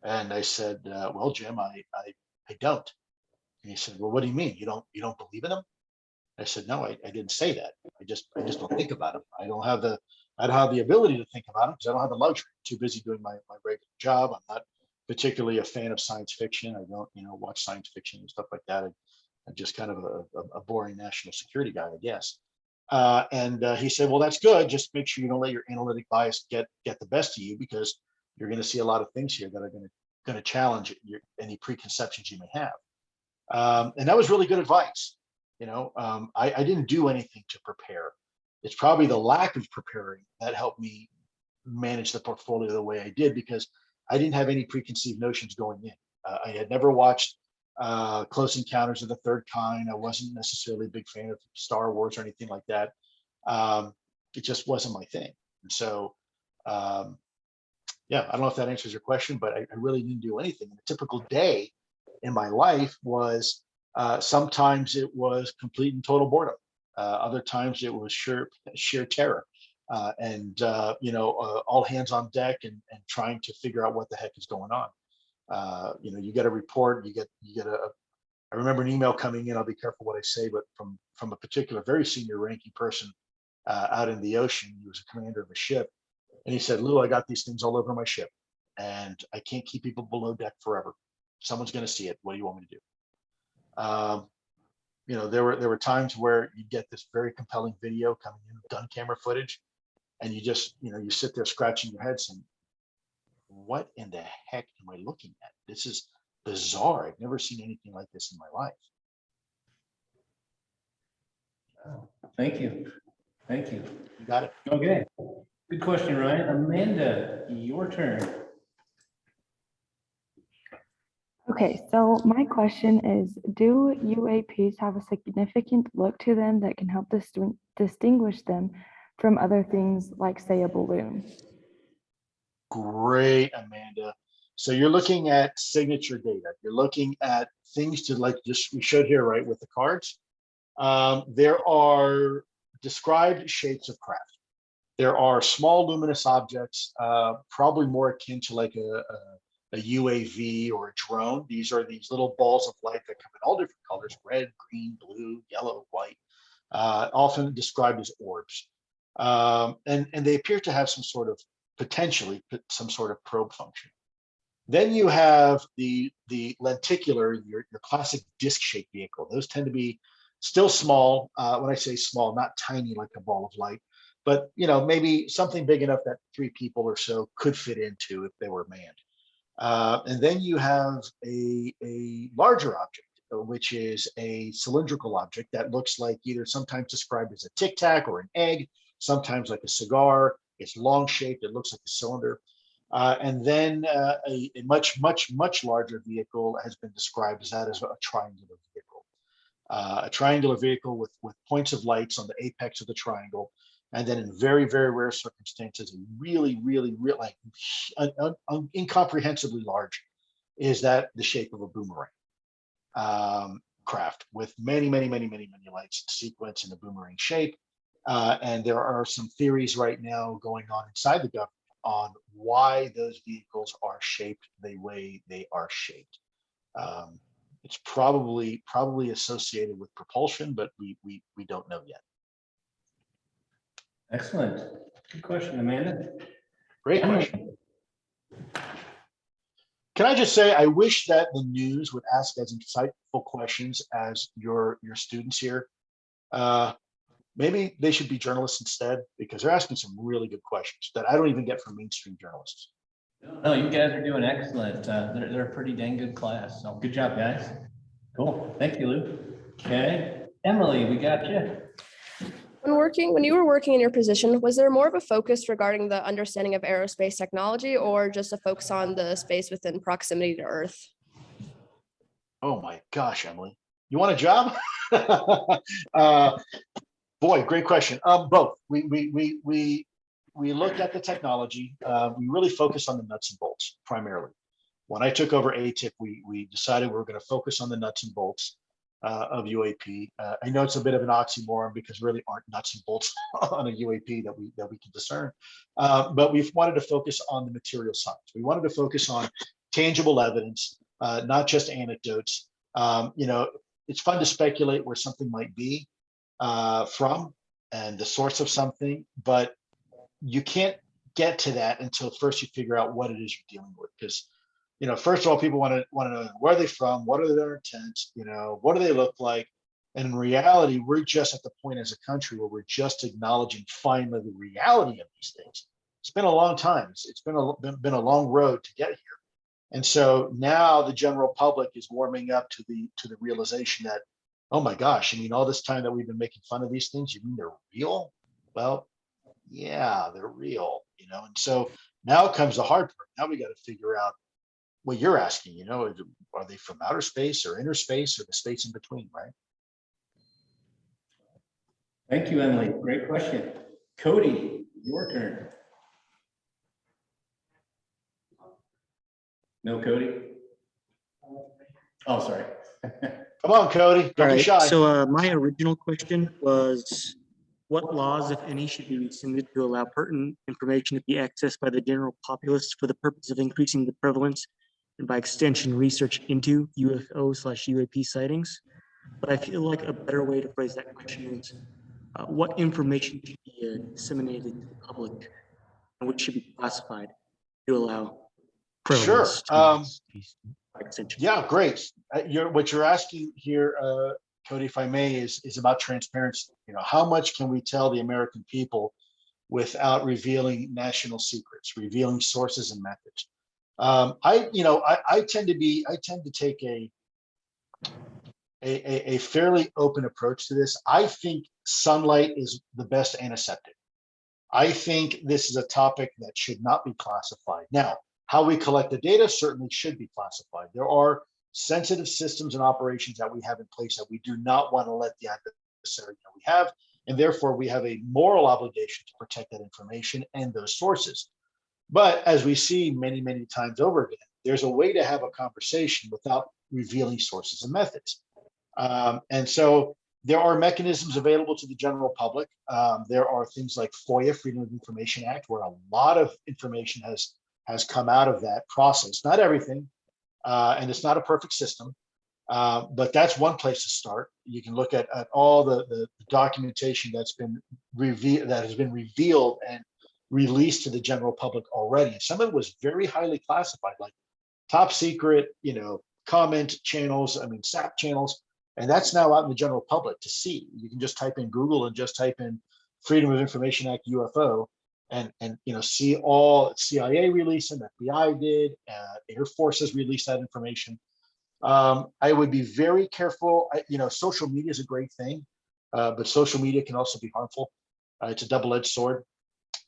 And I said, well, Jim, I don't. And he said, well, what do you mean? You don't believe in them? I said, no, I didn't say that. I just don't think about them. I don't have the ability to think about them because I don't have the luxury. I'm too busy doing my regular job. I'm not particularly a fan of science fiction. I don't, watch science fiction and stuff like that. just kind of a boring national security guy, I guess. And he said, well, that's good. Just make sure you don't let your analytic bias get the best of you, because you're going to see a lot of things here that are going to challenge any preconceptions you may have. And that was really good advice. I didn't do anything to prepare. It's probably the lack of preparing that helped me manage the portfolio the way I did, because I didn't have any preconceived notions going in. I had never watched Close Encounters of the Third Kind. I wasn't necessarily a big fan of Star Wars or anything like that. It just wasn't my thing. And so, yeah, I don't know if that answers your question, but I really didn't do anything. And a typical day in my life was sometimes it was complete and total boredom. Other times it was sheer terror. All hands on deck and trying to figure out what the heck is going on. You get a report, you get I remember an email coming in, I'll be careful what I say, but from a particular very senior ranking person out in the ocean. He was a commander of a ship. And he said, Lou, I got these things all over my ship and I can't keep people below deck forever. Someone's going to see it. What do you want me to do? There were times where you get this very compelling video coming in, gun camera footage, and you just, you sit there scratching your head saying, what in the heck am I looking at? This is bizarre. I've never seen anything like this in my life. Thank you. Thank you. You got it. Okay. Good question, Ryan. Amanda, your turn. Okay, so my question is, do UAPs have a significant look to them that can help distinguish them from other things like, say, a balloon? Great, Amanda. So you're looking at signature data. You're looking at things to, like just we showed here, right, with the cards. There are described shapes of craft. There are small luminous objects, probably more akin to like a UAV or a drone. These are these little balls of light that come in all different colors: red, green, blue, yellow, white, often described as orbs. And they appear to have some sort of, potentially, some sort of probe function. Then you have the lenticular, your classic disc-shaped vehicle. Those tend to be still small. When I say small, not tiny like a ball of light, but maybe something big enough that 3 people or so could fit into if they were manned. And then you have a larger object, which is a cylindrical object that looks like either sometimes described as a tic tac or an egg, sometimes like a cigar. It's long shaped. It looks like a cylinder. And then a much larger vehicle has been described as that as a triangular vehicle. A triangular vehicle with points of lights on the apex of the triangle. And then in very, very rare circumstances, really, like incomprehensibly large, is that the shape of a boomerang craft with many lights in sequence in a boomerang shape. And there are some theories right now going on inside the government on why those vehicles are shaped the way they are shaped. It's probably associated with propulsion, but we don't know yet. Excellent. Good question, Amanda. Great question. Can I just say, I wish that the news would ask as insightful questions as your students here. Maybe they should be journalists instead, because they're asking some really good questions that I don't even get from mainstream journalists. No, you guys are doing excellent. They're a pretty dang good class. So good job, guys. Cool. Thank you, Lou. Okay. Emily, we got you. When you were working in your position, was there more of a focus regarding the understanding of aerospace technology, or just a focus on the space within proximity to Earth? Oh my gosh, Emily, you want a job? Boy, great question. Both. We looked at the technology. We really focused on the nuts and bolts primarily. When I took over AATIP, we decided we were going to focus on the nuts and bolts of UAP. I know it's a bit of an oxymoron because really aren't nuts and bolts on a UAP that we can discern. But we've wanted to focus on the material science. We wanted to focus on tangible evidence, not just anecdotes. It's fun to speculate where something might be from and the source of something, but you can't get to that until first you figure out what it is you're dealing with, because first of all, people want to know where are they from, what are their intents, what do they look like? And in reality, we're just at the point as a country where we're just acknowledging finally the reality of these things. It's been a long time. It's been a long road to get here. And so now the general public is warming up to the realization that, oh my gosh, all this time that we've been making fun of these things, you mean they're real? Well, yeah, they're real, and so now comes the hard part. Now we got to figure out what you're asking, are they from outer space or inner space or the space in between, right? Thank you, Emily. Great question. Cody, your turn. No, Cody? Oh, sorry. Come on, Cody. All Don't be right, shy. so my original question was, what laws, if any, should be rescinded to allow pertinent information to be accessed by the general populace for the purpose of increasing the prevalence and by extension research into UFO/UAP sightings? But I feel like a better way to phrase that question is, what information should be disseminated to the public and which should be classified to allow Sure. prevalence to by extension? Yeah, great. What you're asking here, Cody, if I may, is about transparency. How much can we tell the American people without revealing national secrets, revealing sources and methods? I tend to take a fairly open approach to this. I think sunlight is the best antiseptic. I think this is a topic that should not be classified. Now, how we collect the data certainly should be classified. There are sensitive systems and operations that we have in place that we do not want to let the adversary know we have, and therefore we have a moral obligation to protect that information and those sources. But as we see many, many times over again, there's a way to have a conversation without revealing sources and methods. And so there are mechanisms available to the general public. There are things like FOIA, Freedom of Information Act, where a lot of information has come out of that process. Not everything, and it's not a perfect system, but that's one place to start. You can look at all the documentation that's been revealed and released to the general public already. And some of it was very highly classified, like top secret, comment channels, SAP channels, and that's now out in the general public to see. You can just type in Google and just type in Freedom of Information Act UFO, and see all CIA released them, FBI did, Air Force has released that information. I would be very careful. Social media is a great thing, but social media can also be harmful. It's a double-edged sword.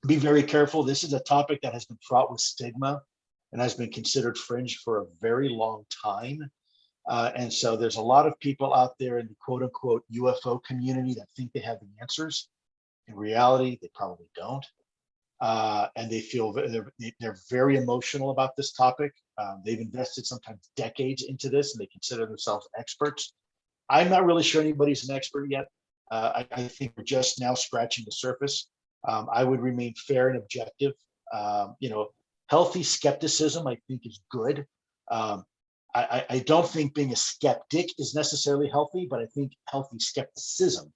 Be very careful. This is a topic that has been fraught with stigma and has been considered fringe for a very long time. And so there's a lot of people out there in the quote unquote UFO community that think they have the answers. In reality, they probably don't. And they feel they're very emotional about this topic. They've invested sometimes decades into this and they consider themselves experts. I'm not really sure anybody's an expert yet. I think we're just now scratching the surface. I would remain fair and objective. Healthy skepticism, I think, is good. I don't think being a skeptic is necessarily healthy, but I think healthy skepticism,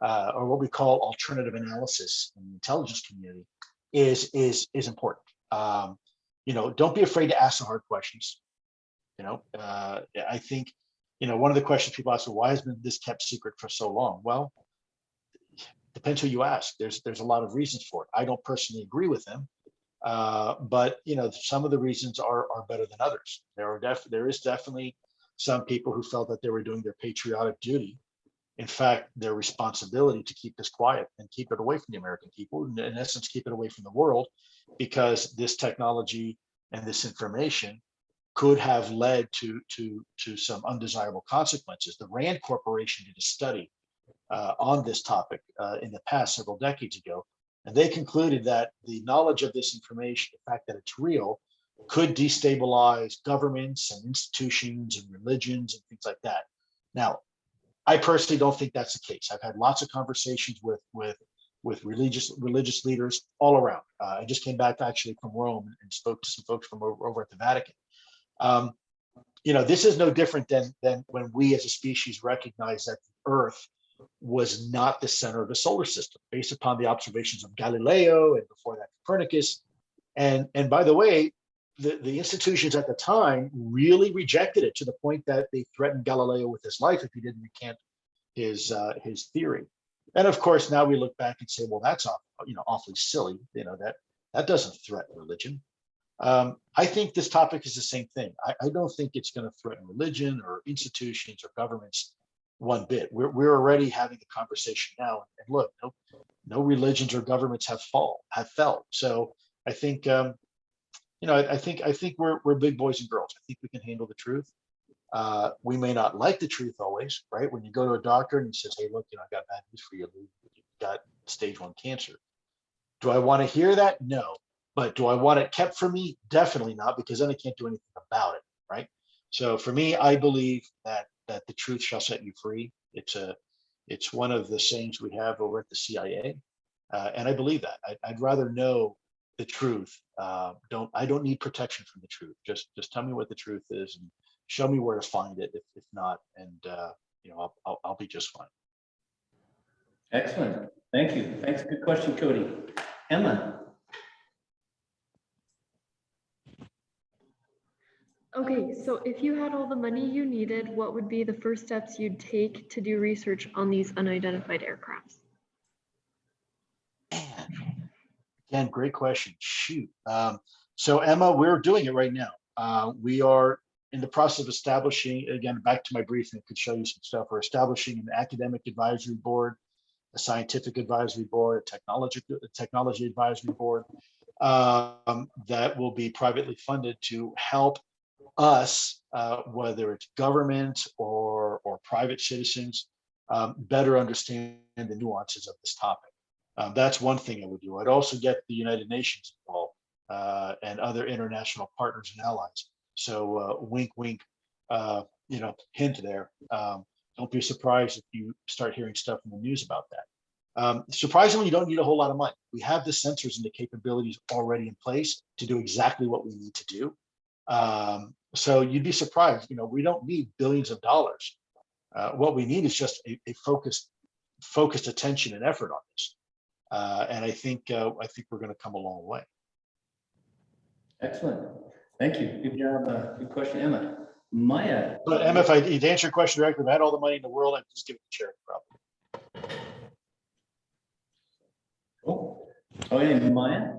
or what we call alternative analysis in the intelligence community, is important. Don't be afraid to ask the hard questions. I think, one of the questions people ask, why has been this kept secret for so long? Well, depends who you ask. There's a lot of reasons for it. I don't personally agree with them, but some of the reasons are better than others. There is definitely some people who felt that they were doing their patriotic duty. In fact, their responsibility to keep this quiet and keep it away from the American people, in essence, keep it away from the world, because this technology and this information could have led to some undesirable consequences. The Rand Corporation did a study on this topic in the past several decades ago, and they concluded that the knowledge of this information, the fact that it's real, could destabilize governments and institutions and religions and things like that. Now, I personally don't think that's the case. I've had lots of conversations with religious leaders all around. I just came back actually from Rome and spoke to some folks from over at the Vatican. This is no different than when we as a species recognize that the Earth was not the center of the solar system, based upon the observations of Galileo and before that Copernicus. And by the way, the institutions at the time really rejected it to the point that they threatened Galileo with his life if he didn't recant his theory. And of course, now we look back and say, well, that's awfully silly. That doesn't threaten religion. I think this topic is the same thing. I don't think it's going to threaten religion or institutions or governments one bit. We're already having the conversation now. And look, no religions or governments have fell. So I think I think we're big boys and girls. I think we can handle the truth. We may not like the truth always, right? When you go to a doctor and he says, "Hey, look, I got bad news for you. You've got stage 1 cancer." Do I want to hear that? No. But do I want it kept from me? Definitely not, because then I can't do anything about it, right? So for me, I believe that the truth shall set you free. It's one of the sayings we have over at the CIA, and I believe that. I'd rather know the truth. I don't need protection from the truth. Just tell me what the truth is and show me where to find it. If not, and I'll be just fine. Excellent. Thank you. Thanks. Good question, Cody. Emma. Okay, so if you had all the money you needed, what would be the first steps you'd take to do research on these unidentified aircrafts? Again, great question. Shoot. So Emma, we're doing it right now. We are in the process of establishing, again, back to my briefing, I could show you some stuff. We're establishing an academic advisory board, a scientific advisory board, a technology advisory board that will be privately funded to help us, whether it's government or private citizens, better understand the nuances of this topic. That's one thing I would do. I'd also get the United Nations involved and other international partners and allies. So wink, wink, hint there. Don't be surprised if you start hearing stuff in the news about that. Surprisingly, you don't need a whole lot of money. We have the sensors and the capabilities already in place to do exactly what we need to do. So you'd be surprised, we don't need billions of dollars. What we need is just a focused attention and effort on this. And I think we're going to come a long way. Excellent. Thank you. Good job. Good question, Emma. Maya. But Emma, if to answer your question directly, if I had all the money in the world, I'd just give it to charity, probably. Cool. Okay, Maya.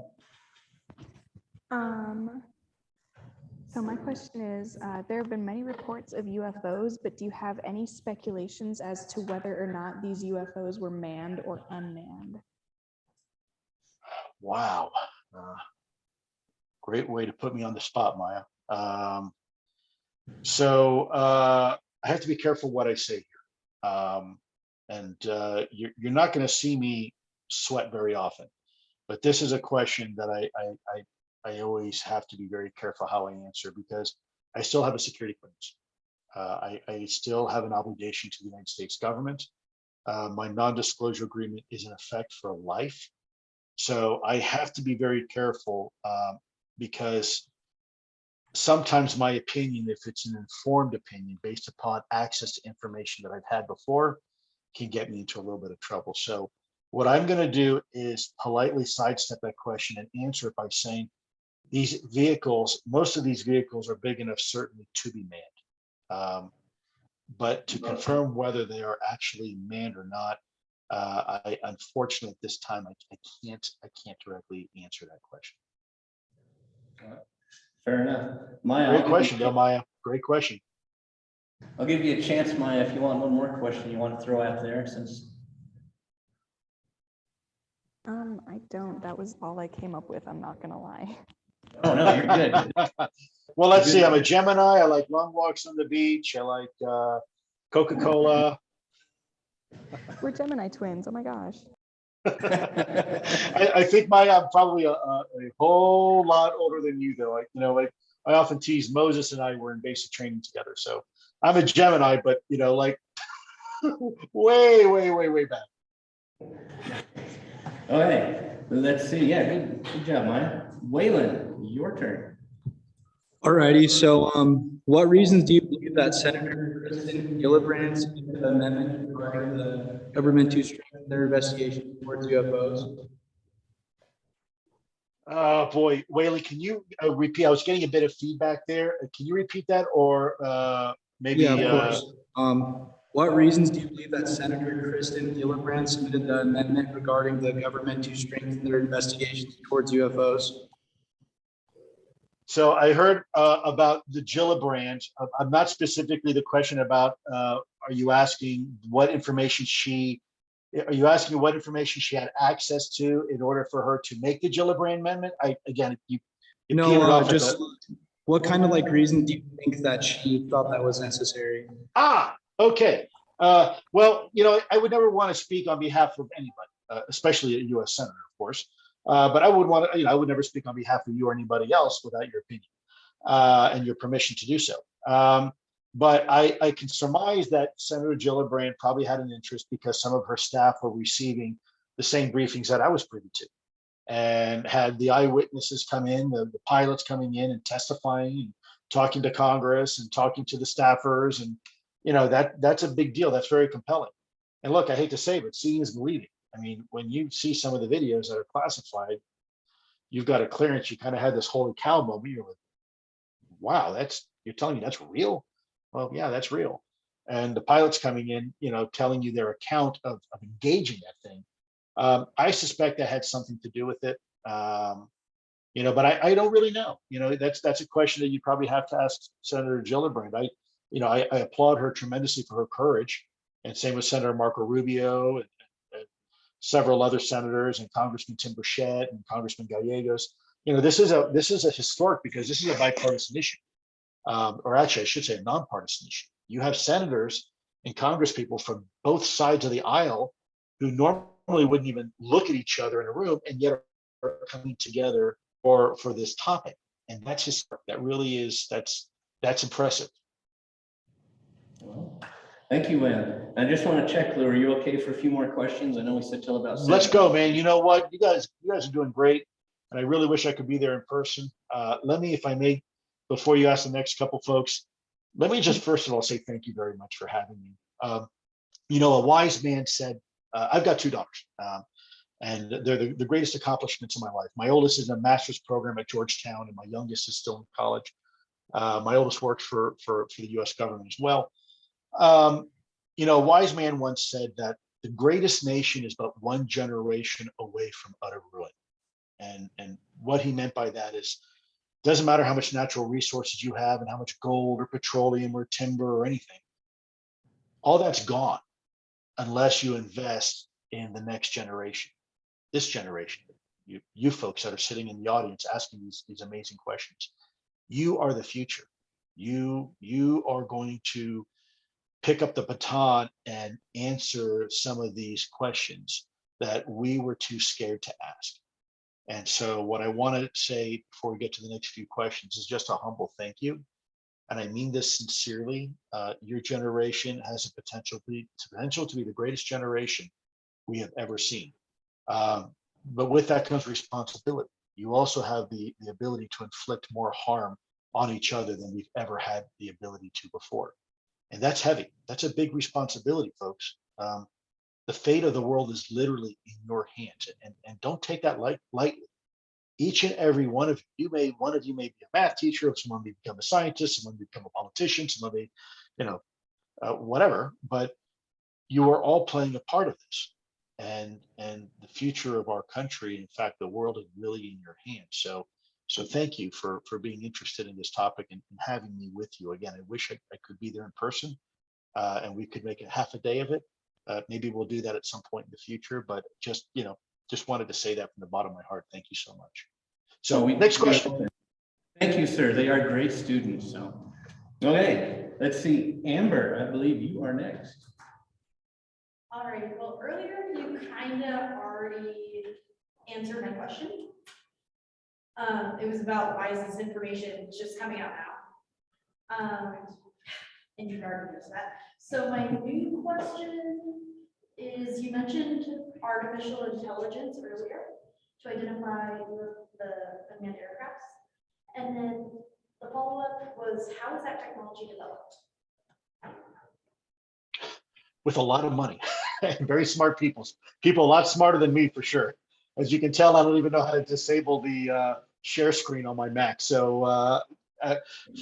So my question is, there have been many reports of UFOs, but do you have any speculations as to whether or not these UFOs were manned or unmanned? Wow. Great way to put me on the spot, Maya. So I have to be careful what I say here. You're not going to see me sweat very often, but this is a question that I always have to be very careful how I answer, because I still have a security clearance. I still have an obligation to the United States government. My non-disclosure agreement is in effect for life. So I have to be very careful because sometimes my opinion, if it's an informed opinion based upon access to information that I've had before, can get me into a little bit of trouble. So what I'm going to do is politely sidestep that question and answer it by saying, these vehicles, most of these vehicles are big enough certainly to be manned. But to confirm whether they are actually manned or not, I unfortunately at this time I can't directly answer that question. Fair enough. Maya. Great question, though, Maya. Great question. I'll give you a chance, Maya, if you want one more question you want to throw out there, since. I don't. That was all I came up with. I'm not gonna lie. Oh no, you're good. Well, let's see. I'm a Gemini. I like long walks on the beach. I like Coca-Cola. We're Gemini twins. Oh my gosh. I think I'm probably a whole lot older than you, though. I often tease Moses and I were in basic training together. So I'm a Gemini, but way back. Okay, let's see. Yeah, good job, Maya. Waylon, your turn. All righty. So, what reasons do you believe that Senator Kristen Gillibrand's amendment regarding the government to strengthen their investigation towards UFOs? Oh, boy, Whaley, can you repeat? I was getting a bit of feedback there. Can you repeat that, or maybe? Yeah, of course. What reasons do you believe that Senator Kristen Gillibrand submitted the amendment regarding the government to strengthen their investigations towards UFOs? So I heard about the Gillibrand. I'm not specifically the question about, are you asking what information she had access to in order for her to make the Gillibrand amendment? Again, you peeled it No, off just what kind of like reason do you think that she thought that was necessary? Okay. Well, I would never want to speak on behalf of anybody, especially a U.S. senator, of course. But I would want to, I would never speak on behalf of you or anybody else without your opinion and your permission to do so. But I can surmise that Senator Gillibrand probably had an interest because some of her staff were receiving the same briefings that I was privy to, and had the eyewitnesses come in, the pilots coming in and testifying and talking to Congress and talking to the staffers, and that's a big deal. That's very compelling. And look, I hate to say it, but seeing is believing. I mean, when you see some of the videos that are classified, you've got a clearance. You kind of had this holy cow moment. You're like, wow, you're telling me that's real? Well, yeah, that's real. And the pilots coming in, telling you their account of engaging that thing. I suspect that had something to do with it. But I don't really know. That's a question that you probably have to ask Senator Gillibrand. I applaud her tremendously for her courage, and same with Senator Marco Rubio and several other senators and Congressman Tim Burchett and Congressman Gallegos. This is a historic, because this is a bipartisan issue, or actually I should say a nonpartisan issue. You have senators and Congress people from both sides of the aisle who normally wouldn't even look at each other in a room, and yet are coming together for this topic. And that's historic. That really is, that's impressive. Well, thank you, Wayne. I just want to check, Lou, are you okay for a few more questions? I know we said till about 7. Let's go, man. You know what? You guys are doing great. And I really wish I could be there in person. Let me, if I may, before you ask the next couple folks, let me just first of all say thank you very much for having me. A wise man said, I've got 2 daughters, and they're the greatest accomplishments of my life. My oldest is in a master's program at Georgetown, and my youngest is still in college. My oldest works for the U.S. government as well. A wise man once said that the greatest nation is but one generation away from utter ruin. And what he meant by that is, doesn't matter how much natural resources you have and how much gold or petroleum or timber or anything, all that's gone unless you invest in the next generation, this generation, you folks that are sitting in the audience asking these amazing questions. You are the future. You are going to pick up the baton and answer some of these questions that we were too scared to ask. And so what I want to say before we get to the next few questions is just a humble thank you. And I mean this sincerely. Your generation has a potential to be the greatest generation we have ever seen. But with that comes responsibility. You also have the ability to inflict more harm on each other than we've ever had the ability to before. And that's heavy. That's a big responsibility, folks. The fate of the world is literally in your hands, and don't take that lightly. Each and every one of you may be a math teacher, someone may become a scientist, someone may become a politician, someone may, whatever, but you are all playing a part of this. And the future of our country, in fact, the world is really in your hands. So thank you for being interested in this topic and having me with you. Again, I wish I could be there in person and we could make a half a day of it. Maybe we'll do that at some point in the future, but just wanted to say that from the bottom of my heart. Thank you so much. So next question. Thank you, sir. They are great students. So, okay, let's see. Amber, I believe you are next. All right, well, earlier you kind of already answered my question. It was about why is this information just coming out now? And you already knows that. So my new question is, you mentioned artificial intelligence earlier to identify the unmanned aircrafts. And then the follow-up was, how is that technology developed? With a lot of money. Very smart people a lot smarter than me for sure. As you can tell, I don't even know how to disable the share screen on my Mac. So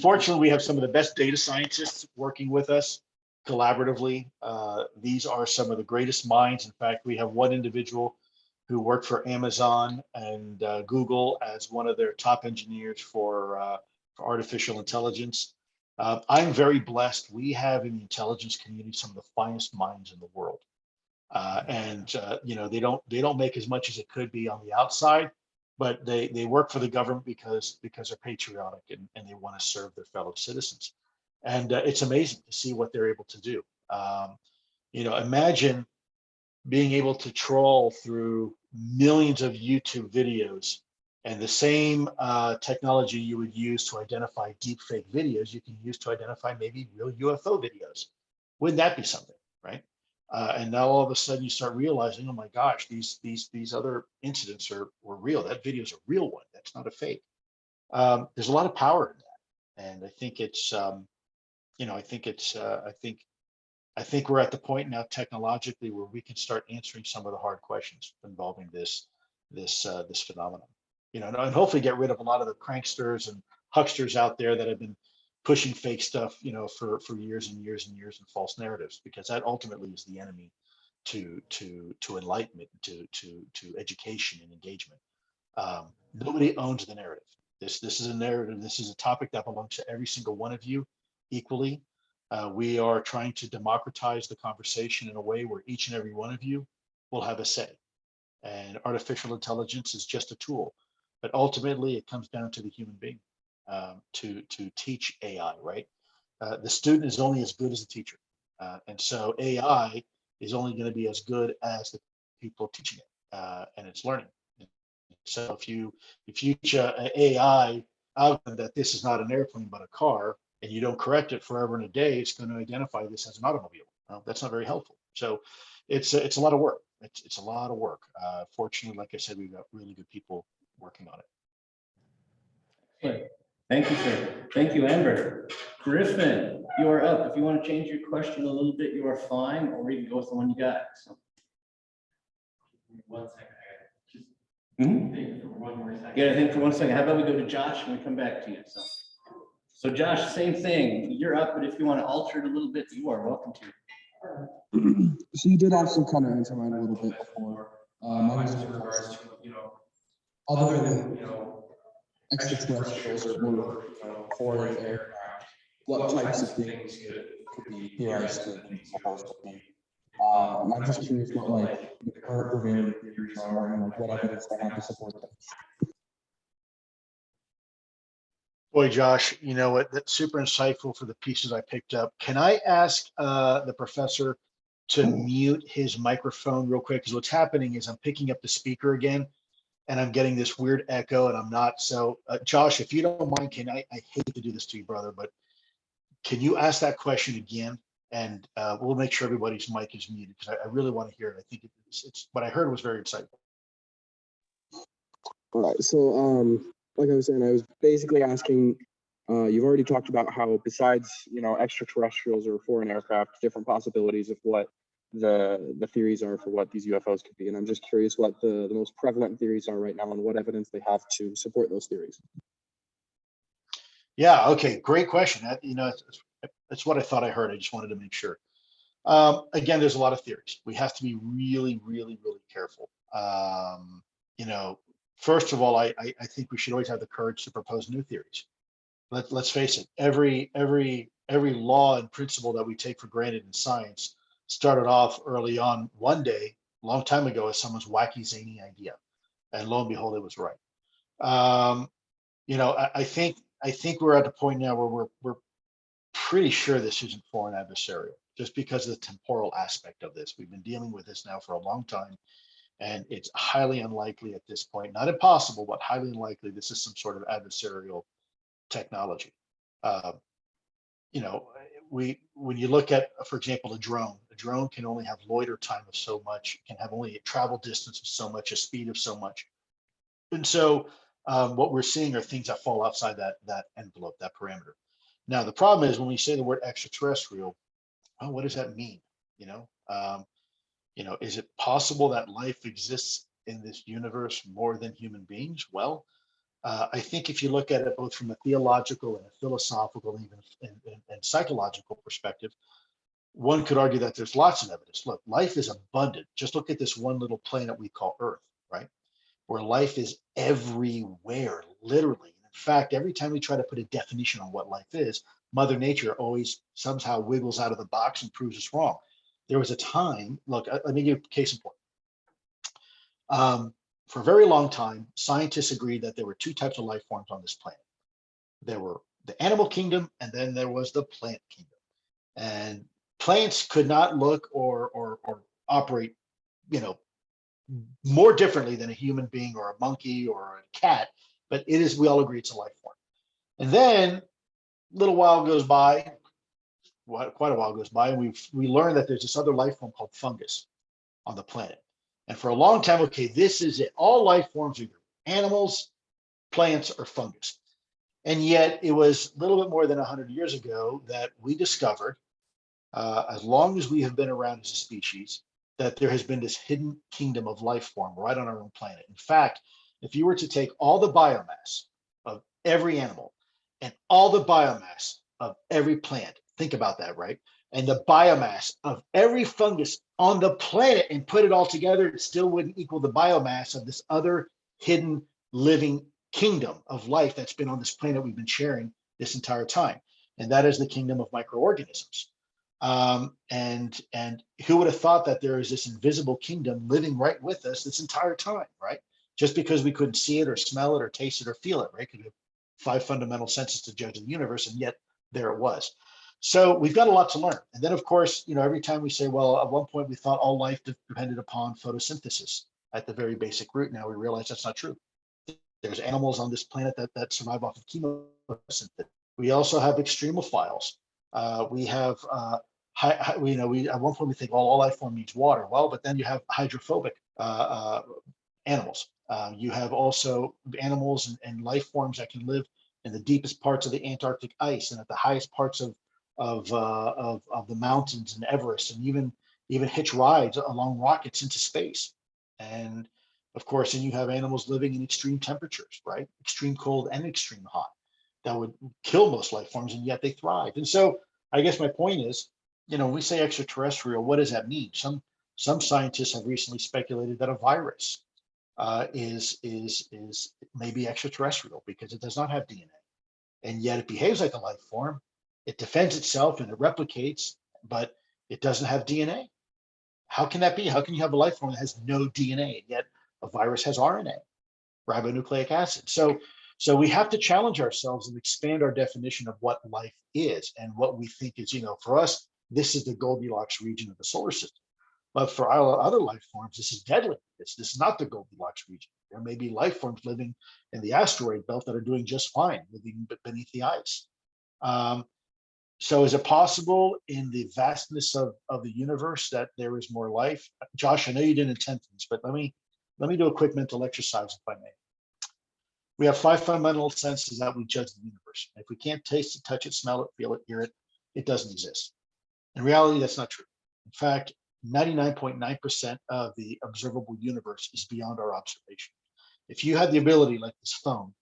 fortunately, we have some of the best data scientists working with us collaboratively. These are some of the greatest minds. In fact, we have one individual who worked for Amazon and Google as one of their top engineers for artificial intelligence. I'm very blessed. We have in the intelligence community some of the finest minds in the world. You know, they don't make as much as it could be on the outside, but they work for the government because they're patriotic and they want to serve their fellow citizens. And it's amazing to see what they're able to do. You know, imagine being able to troll through millions of YouTube videos, and the same technology you would use to identify deep fake videos, you can use to identify maybe real UFO videos. Wouldn't that be something, right? And now all of a sudden you start realizing, oh my gosh, these other incidents were real. That video is a real one. That's not a fake. There's a lot of power in that, and I think it's, you know, I think we're at the point now technologically where we can start answering some of the hard questions involving this phenomenon. You know, and hopefully get rid of a lot of the cranksters and hucksters out there that have been pushing fake stuff, you know, for years and years and years, and false narratives, because that ultimately is the enemy to enlightenment, to education and engagement. Nobody owns the narrative. This is a narrative. This is a topic that belongs to every single one of you equally. We are trying to democratize the conversation in a way where each and every one of you will have a say. And artificial intelligence is just a tool, but ultimately it comes down to the human being to teach AI, right? The student is only as good as the teacher. And so AI is only going to be as good as the people teaching it and it's learning. So if you teach AI algorithm that this is not an airplane but a car, and you don't correct it forever and a day, it's going to identify this as an automobile. Well, that's not very helpful. So it's a lot of work. It's a lot of work. Fortunately, like I said, we've got really good people working on it. Good. Thank you, sir. Thank you, Amber. Griffin, you are up. If you want to change your question a little bit, you are fine, or we can go with the one you got. So. 1 second. Think for 1 more second. Yeah, I think for 1 second. How about we go to Josh and we come back to you? So Josh, same thing. You're up, but if you want to alter it a little bit, you are welcome to. So you did actually kind of answer mine a little bit before. Mine was in regards to, you know, other than, you know, extraterrestrials or more, you know, foreign aircraft, what types of things could be theorized to UFOs could be. I'm just curious what like the current prevailing theories are and like what evidence they have to support them. Boy, Josh, you know what? That's super insightful for the pieces I picked up. Can I ask the professor to mute his microphone real quick? Because what's happening is I'm picking up the speaker again, and I'm getting this weird echo, and I'm not. So, Josh, if you don't mind, I hate to do this to you, brother, but can you ask that question again? And we'll make sure everybody's mic is muted because I really want to hear it. I think it's what I heard was very insightful. All right. So, like I was saying, I was basically asking, you've already talked about how besides, you know, extraterrestrials or foreign aircraft, different possibilities of what the theories are for what these UFOs could be. And I'm just curious what the most prevalent theories are right now and what evidence they have to support those theories. Yeah, okay, great question. That, you know, it's what I thought I heard. I just wanted to make sure. Again, there's a lot of theories. We have to be really, really, really careful. You know, first of all, I think we should always have the courage to propose new theories. Let's face it, every law and principle that we take for granted in science started off early on one day, a long time ago, as someone's wacky, zany idea. And lo and behold, it was right. You know, I think we're at the point now where we're pretty sure this isn't foreign adversarial, just because of the temporal aspect of this. We've been dealing with this now for a long time, and it's highly unlikely at this point, not impossible, but highly unlikely this is some sort of adversarial technology. You know, when you look at, for example, a drone can only have loiter time of so much, can have only a travel distance of so much, a speed of so much. And so what we're seeing are things that fall outside that envelope, that parameter. Now, the problem is when we say the word extraterrestrial, well, what does that mean? You know, is it possible that life exists in this universe more than human beings? Well, I think if you look at it both from a theological and a philosophical, even and psychological perspective, one could argue that there's lots of evidence. Look, life is abundant. Just look at this one little planet we call Earth, right? Where life is everywhere, literally. In fact, every time we try to put a definition on what life is, Mother Nature always somehow wiggles out of the box and proves us wrong. There was a time, look, let me give you a case in point. For a very long time, scientists agreed that there were two types of life forms on this planet. There were the animal kingdom, and then there was the plant kingdom. And plants could not look or operate, more differently than a human being or a monkey or a cat, but it is, we all agree it's a life form. And then a little while goes by, quite a while goes by, and we learn that there's this other life form called fungus on the planet. And for a long time, okay, this is it. All life forms are either animals, plants, or fungus. And yet it was a little bit more than 100 years ago that we discovered, as long as we have been around as a species, that there has been this hidden kingdom of life form right on our own planet. In fact, if you were to take all the biomass of every animal and all the biomass of every plant, think about that, right? And the biomass of every fungus on the planet and put it all together, it still wouldn't equal the biomass of this other hidden living kingdom of life that's been on this planet we've been sharing this entire time. And that is the kingdom of microorganisms. And who would have thought that there is this invisible kingdom living right with us this entire time, right? Just because we couldn't see it or smell it or taste it or feel it, right? Because we have 5 fundamental senses to judge the universe, and yet there it was. So we've got a lot to learn. And then, of course, every time we say, well, at one point we thought all life depended upon photosynthesis at the very basic root. Now we realize that's not true. There's animals on this planet that survive off of chemosynthesis. We also have extremophiles. We have, we at one point we think, well, all life form needs water. Well, but then you have hydrophobic animals. You have also animals and life forms that can live in the deepest parts of the Antarctic ice and at the highest parts of the mountains and Everest, and even hitch rides along rockets into space. And of course, then you have animals living in extreme temperatures, right? Extreme cold and extreme hot that would kill most life forms, and yet they thrive. And so I guess my point is, when we say extraterrestrial, what does that mean? Some scientists have recently speculated that a virus is maybe extraterrestrial because it does not have DNA, and yet it behaves like a life form. It defends itself and it replicates, but it doesn't have DNA. How can that be? How can you have a life form that has no DNA, and yet a virus has RNA, ribonucleic acid? So we have to challenge ourselves and expand our definition of what life is and what we think is, for us, this is the Goldilocks region of the solar system. But for other life forms, this is deadly. This is not the Goldilocks region. There may be life forms living in the asteroid belt that are doing just fine, living beneath the ice. So is it possible in the vastness of the universe that there is more life? Josh, I know you didn't intend this, but let me do a quick mental exercise, if I may. We have 5 fundamental senses that we judge the universe. If we can't taste it, touch it, smell it, feel it, hear it, it doesn't exist. In reality, that's not true. In fact, 99.9% of the observable universe is beyond our observation. If you had the ability, like this phone,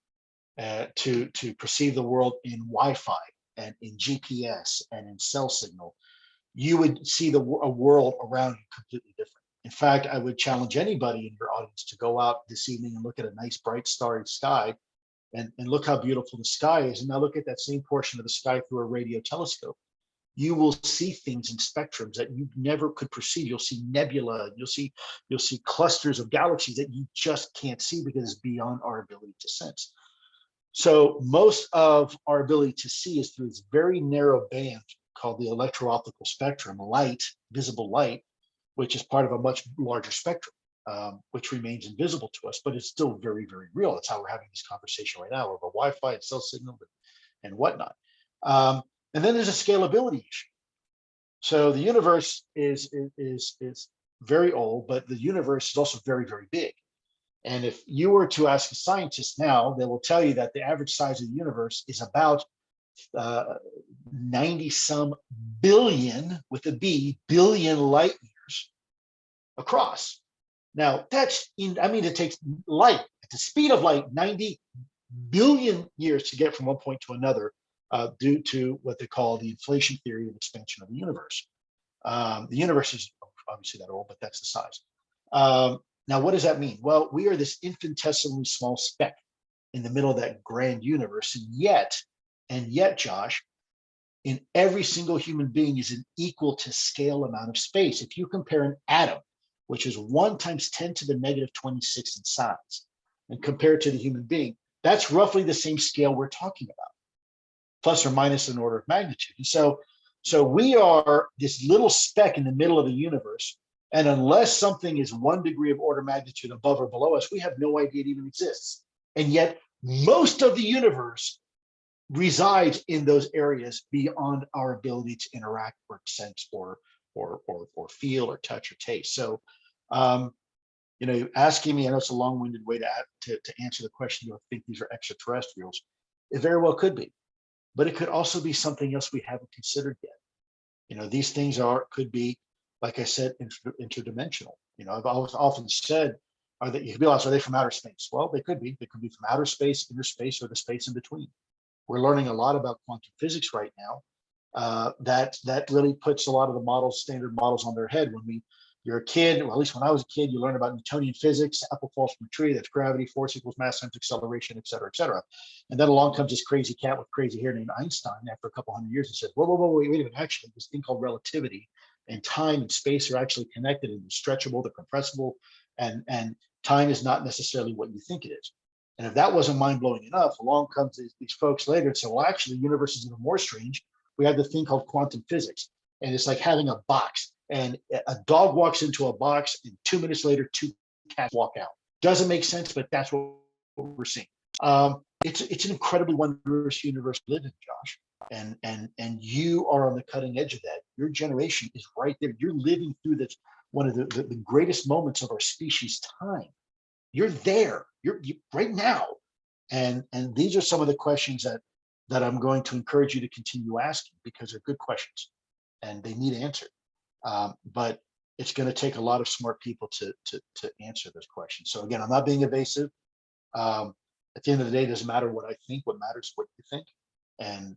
to perceive the world in Wi-Fi and in GPS and in cell signal, you would see a world around you completely different. In fact, I would challenge anybody in your audience to go out this evening and look at a nice, bright, starry sky and look how beautiful the sky is. And now look at that same portion of the sky through a radio telescope. You will see things in spectrums that you never could perceive. You'll see nebula, you'll see clusters of galaxies that you just can't see because it's beyond our ability to sense. So most of our ability to see is through this very narrow band called the electro-optical spectrum, light, visible light, which is part of a much larger spectrum, which remains invisible to us, but it's still very, very real. That's how we're having this conversation right now over Wi-Fi and cell signal and whatnot. And then there's a scalability issue. So the universe is very old, but the universe is also very, very big. And if you were to ask a scientist now, they will tell you that the average size of the universe is about 90-some billion, with a B, billion light years across. Now that's I mean, it takes light at the speed of light, 90 billion years to get from one point to another, due to what they call the inflation theory and expansion of the universe. The universe is obviously that old, but that's the size. Now, what does that mean? Well, we are this infinitesimally small speck in the middle of that grand universe, and yet, Josh, in every single human being is an equal to scale amount of space. If you compare an atom, which is 1 × 10⁻26 in size, and compare it to the human being, that's roughly the same scale we're talking about, plus or minus an order of magnitude. And so we are this little speck in the middle of the universe, and unless something is 1 degree of order of magnitude above or below us, we have no idea it even exists. And yet most of the universe resides in those areas beyond our ability to interact or sense or feel or touch or taste. So you know, asking me, I know it's a long-winded way to answer the question, you think these are extraterrestrials. It very well could be, but it could also be something else we haven't considered yet. You know, these things could be, like I said, interdimensional. You know, I've always often said, are they from outer space? Well, they could be. They could be from outer space, inner space, or the space in between. We're learning a lot about quantum physics right now. That really puts a lot of the standard models on their head. When you're a kid, or at least when I was a kid, you learn about Newtonian physics, apple falls from a tree, that's gravity, force equals mass times acceleration, et cetera, et cetera. And then along comes this crazy cat with crazy hair named Einstein after a couple hundred years and says, whoa, wait a minute, actually, this thing called relativity and time and space are actually connected, and they're stretchable, they're compressible, and time is not necessarily what you think it is. And if that wasn't mind-blowing enough, along comes these folks later and say, well, actually, the universe is even more strange. We have the thing called quantum physics, and it's like having a box, and a dog walks into a box, and 2 minutes later, 2 cats walk out. Doesn't make sense, but that's what we're seeing. It's an incredibly wondrous universe to live in, Josh, and you are on the cutting edge of that. Your generation is right there. You're living through this, one of the greatest moments of our species' time. You're there. You're right now, and these are some of the questions that I'm going to encourage you to continue asking, because they're good questions and they need answered. But it's going to take a lot of smart people to answer those questions. So again, I'm not being evasive. At the end of the day, it doesn't matter what I think. What matters is what you think, and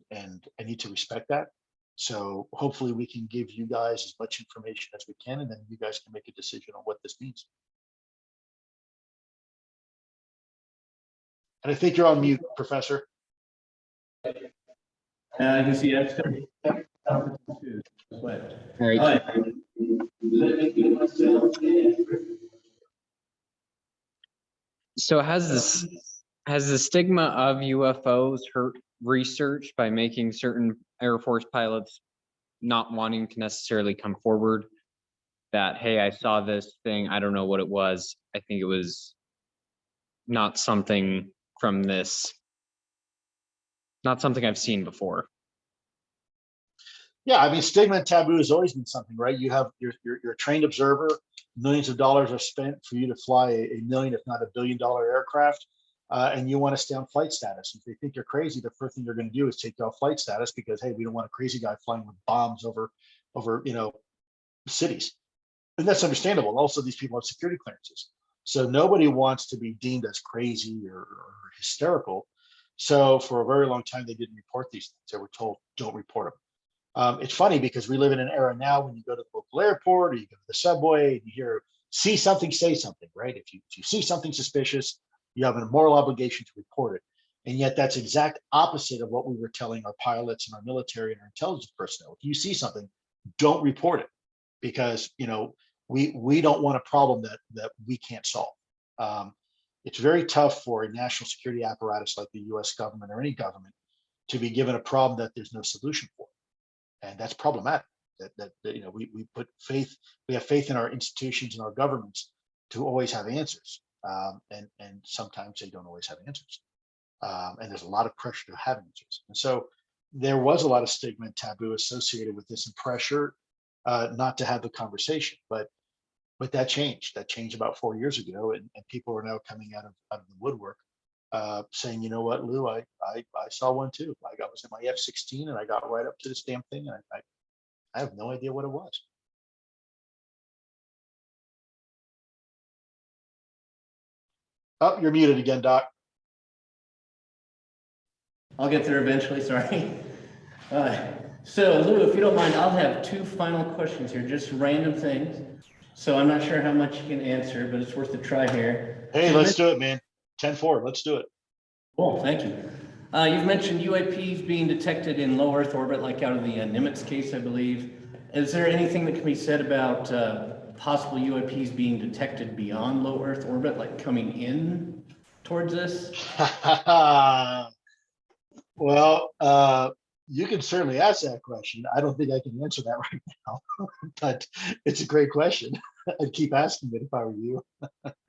I need to respect that. So hopefully we can give you guys as much information as we can, and then you guys can make a decision on what this means. And I think you're on mute, Professor. I can see I'm still. All right. So has the stigma of UFOs hurt research by making certain Air Force pilots not wanting to necessarily come forward? That, hey, I saw this thing, I don't know what it was. I think it was not something from this, not something I've seen before. Yeah, I mean, stigma and taboo has always been something, right? You're a trained observer. Millions of dollars are spent for you to fly a million, if not $1 billion aircraft, and you want to stay on flight status. If they think you're crazy, the first thing they're going to do is take you off flight status, because hey, we don't want a crazy guy flying with bombs over cities, and that's understandable. Also, these people have security clearances, so nobody wants to be deemed as crazy or hysterical. So for a very long time, they didn't report these things. They were told, don't report them. It's funny because we live in an era now when you go to the local airport or you go to the subway and you hear, see something, say something, right? If you see something suspicious, you have a moral obligation to report it. And yet that's exact opposite of what we were telling our pilots and our military and our intelligence personnel. If you see something, don't report it, because we don't want a problem that we can't solve. It's very tough for a national security apparatus like the US government or any government to be given a problem that there's no solution for. And that's problematic. That we put faith, we have faith in our institutions and our governments to always have answers, and sometimes they don't always have answers, and there's a lot of pressure to have answers. And so there was a lot of stigma and taboo associated with this, and pressure not to have the conversation. But that changed. That changed about 4 years ago, and people are now coming out of the woodwork, saying, you know what, Lou, I saw one too. I was in my F-16 and I got right up to this damn thing, and I have no idea what it was. Oh, you're muted again, Doc. I'll get there eventually, sorry. So Lou, if you don't mind, I'll have two final questions here, just random things. So I'm not sure how much you can answer, but it's worth a try here. Hey, So let's do it, man. 10-4, let's do it. Cool, thank you. You've mentioned UAPs being detected in low Earth orbit, like out of the Nimitz case, I believe. Is there anything that can be said about possible UAPs being detected beyond low Earth orbit, like coming in towards us? Well, you can certainly ask that question. I don't think I can answer that right now, but it's a great question. I'd keep asking it if I were you.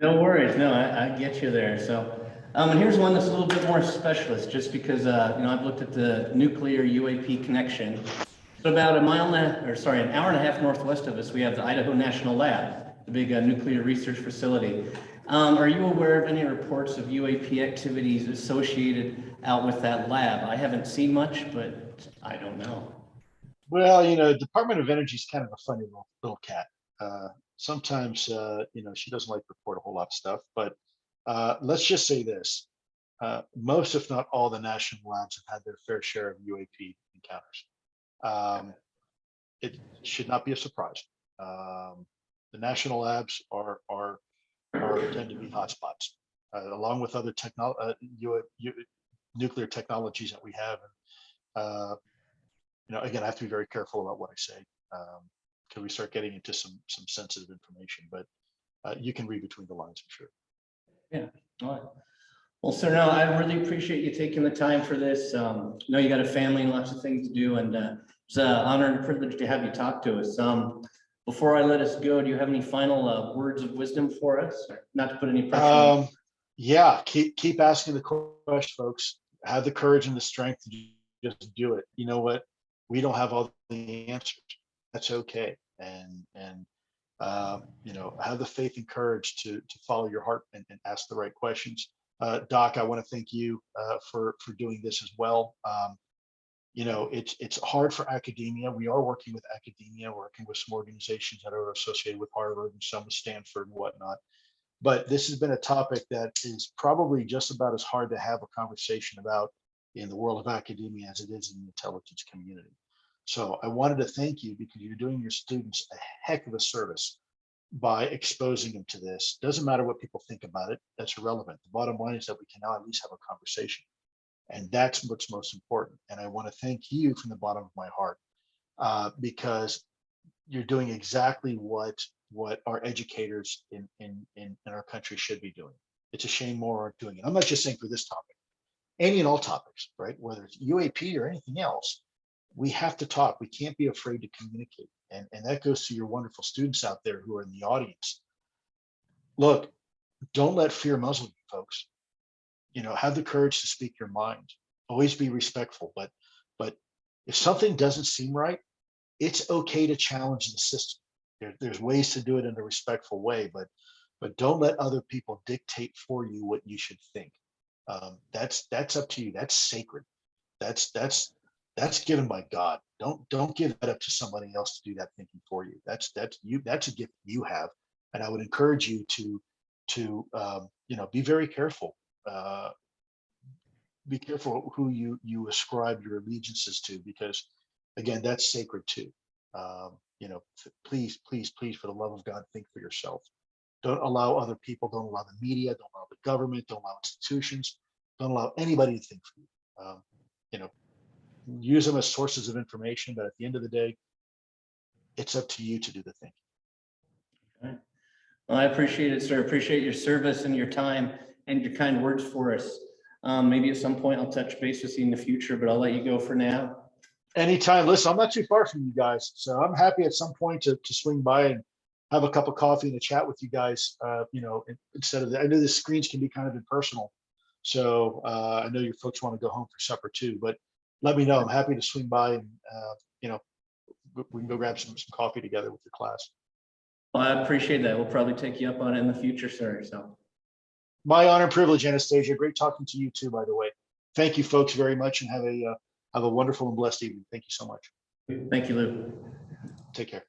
No worries, no, I get you there. So, and here's one that's a little bit more specialist, just because you know, I've looked at the nuclear UAP connection. So about an hour and a half northwest of us, we have the Idaho National Lab, the big nuclear research facility. Are you aware of any reports of UAP activities associated out with that lab? I haven't seen much, but I don't know. Well, you know, Department of Energy is kind of a funny little cat. Sometimes, you know, she doesn't like to report a whole lot of stuff, but let's just say this. Most, if not all, the national labs have had their fair share of UAP encounters. It should not be a surprise. The national labs tend to be hotspots, along with other nuclear technologies that we have. You know, again, I have to be very careful about what I say, because we start getting into some sensitive information. But you can read between the lines, I'm sure. Yeah. All right. Well, sir, no, I really appreciate you taking the time for this. I know you got a family and lots of things to do, and it's an honor and privilege to have you talk to us. Before I let us go, do you have any final words of wisdom for us? Not to put any pressure on. Yeah, keep asking the question, folks. Have the courage and the strength to just do it. You know what? We don't have all the answers. That's okay. And you know, have the faith and courage to follow your heart and ask the right questions. Doc, I want to thank you for doing this as well. You know, it's hard for academia. We are working with academia, working with some organizations that are associated with Harvard and some with Stanford and whatnot. But this has been a topic that is probably just about as hard to have a conversation about in the world of academia as it is in the intelligence community. So I wanted to thank you because you're doing your students a heck of a service by exposing them to this. Doesn't matter what people think about it, that's irrelevant. The bottom line is that we can now at least have a conversation. And that's what's most important. And I want to thank you from the bottom of my heart, because you're doing exactly what our educators in our country should be doing. It's a shame more aren't doing it. I'm not just saying for this topic, any and all topics, right? Whether it's UAP or anything else, we have to talk. We can't be afraid to communicate. And that goes to your wonderful students out there who are in the audience. Look, don't let fear muzzle you, folks. You know, have the courage to speak your mind. Always be respectful. But if something doesn't seem right, it's okay to challenge the system. There's ways to do it in a respectful way, but don't let other people dictate for you what you should think. That's up to you. That's sacred. That's given by God. Don't give that up to somebody else to do that thinking for you. That's a gift you have, and I would encourage you to you know, be very careful. Be careful who you ascribe your allegiances to, because again, that's sacred too. You know, please, for the love of God, think for yourself. Don't allow other people, don't allow the media, don't allow the government, don't allow institutions, don't allow anybody to think for you. You know, use them as sources of information, but at the end of the day, it's up to you to do the thinking. Okay. Well, I appreciate it, sir. Appreciate your service and your time and your kind words for us. Maybe at some point I'll touch base with you in the future, but I'll let you go for now. Anytime. Listen, I'm not too far from you guys, so I'm happy at some point to swing by and have a cup of coffee and a chat with you guys. You know, instead of I know the screens can be kind of impersonal, so I know your folks want to go home for supper too. But let me know. I'm happy to swing by and you know, we can go grab some coffee together with your class. Well, I appreciate that. We'll probably take you up on it in the future, sir. So, my honor and privilege, Anastasia. Great talking to you too, by the way. Thank you, folks, very much, and have a wonderful and blessed evening. Thank you so much. Thank you, Lou. Take care.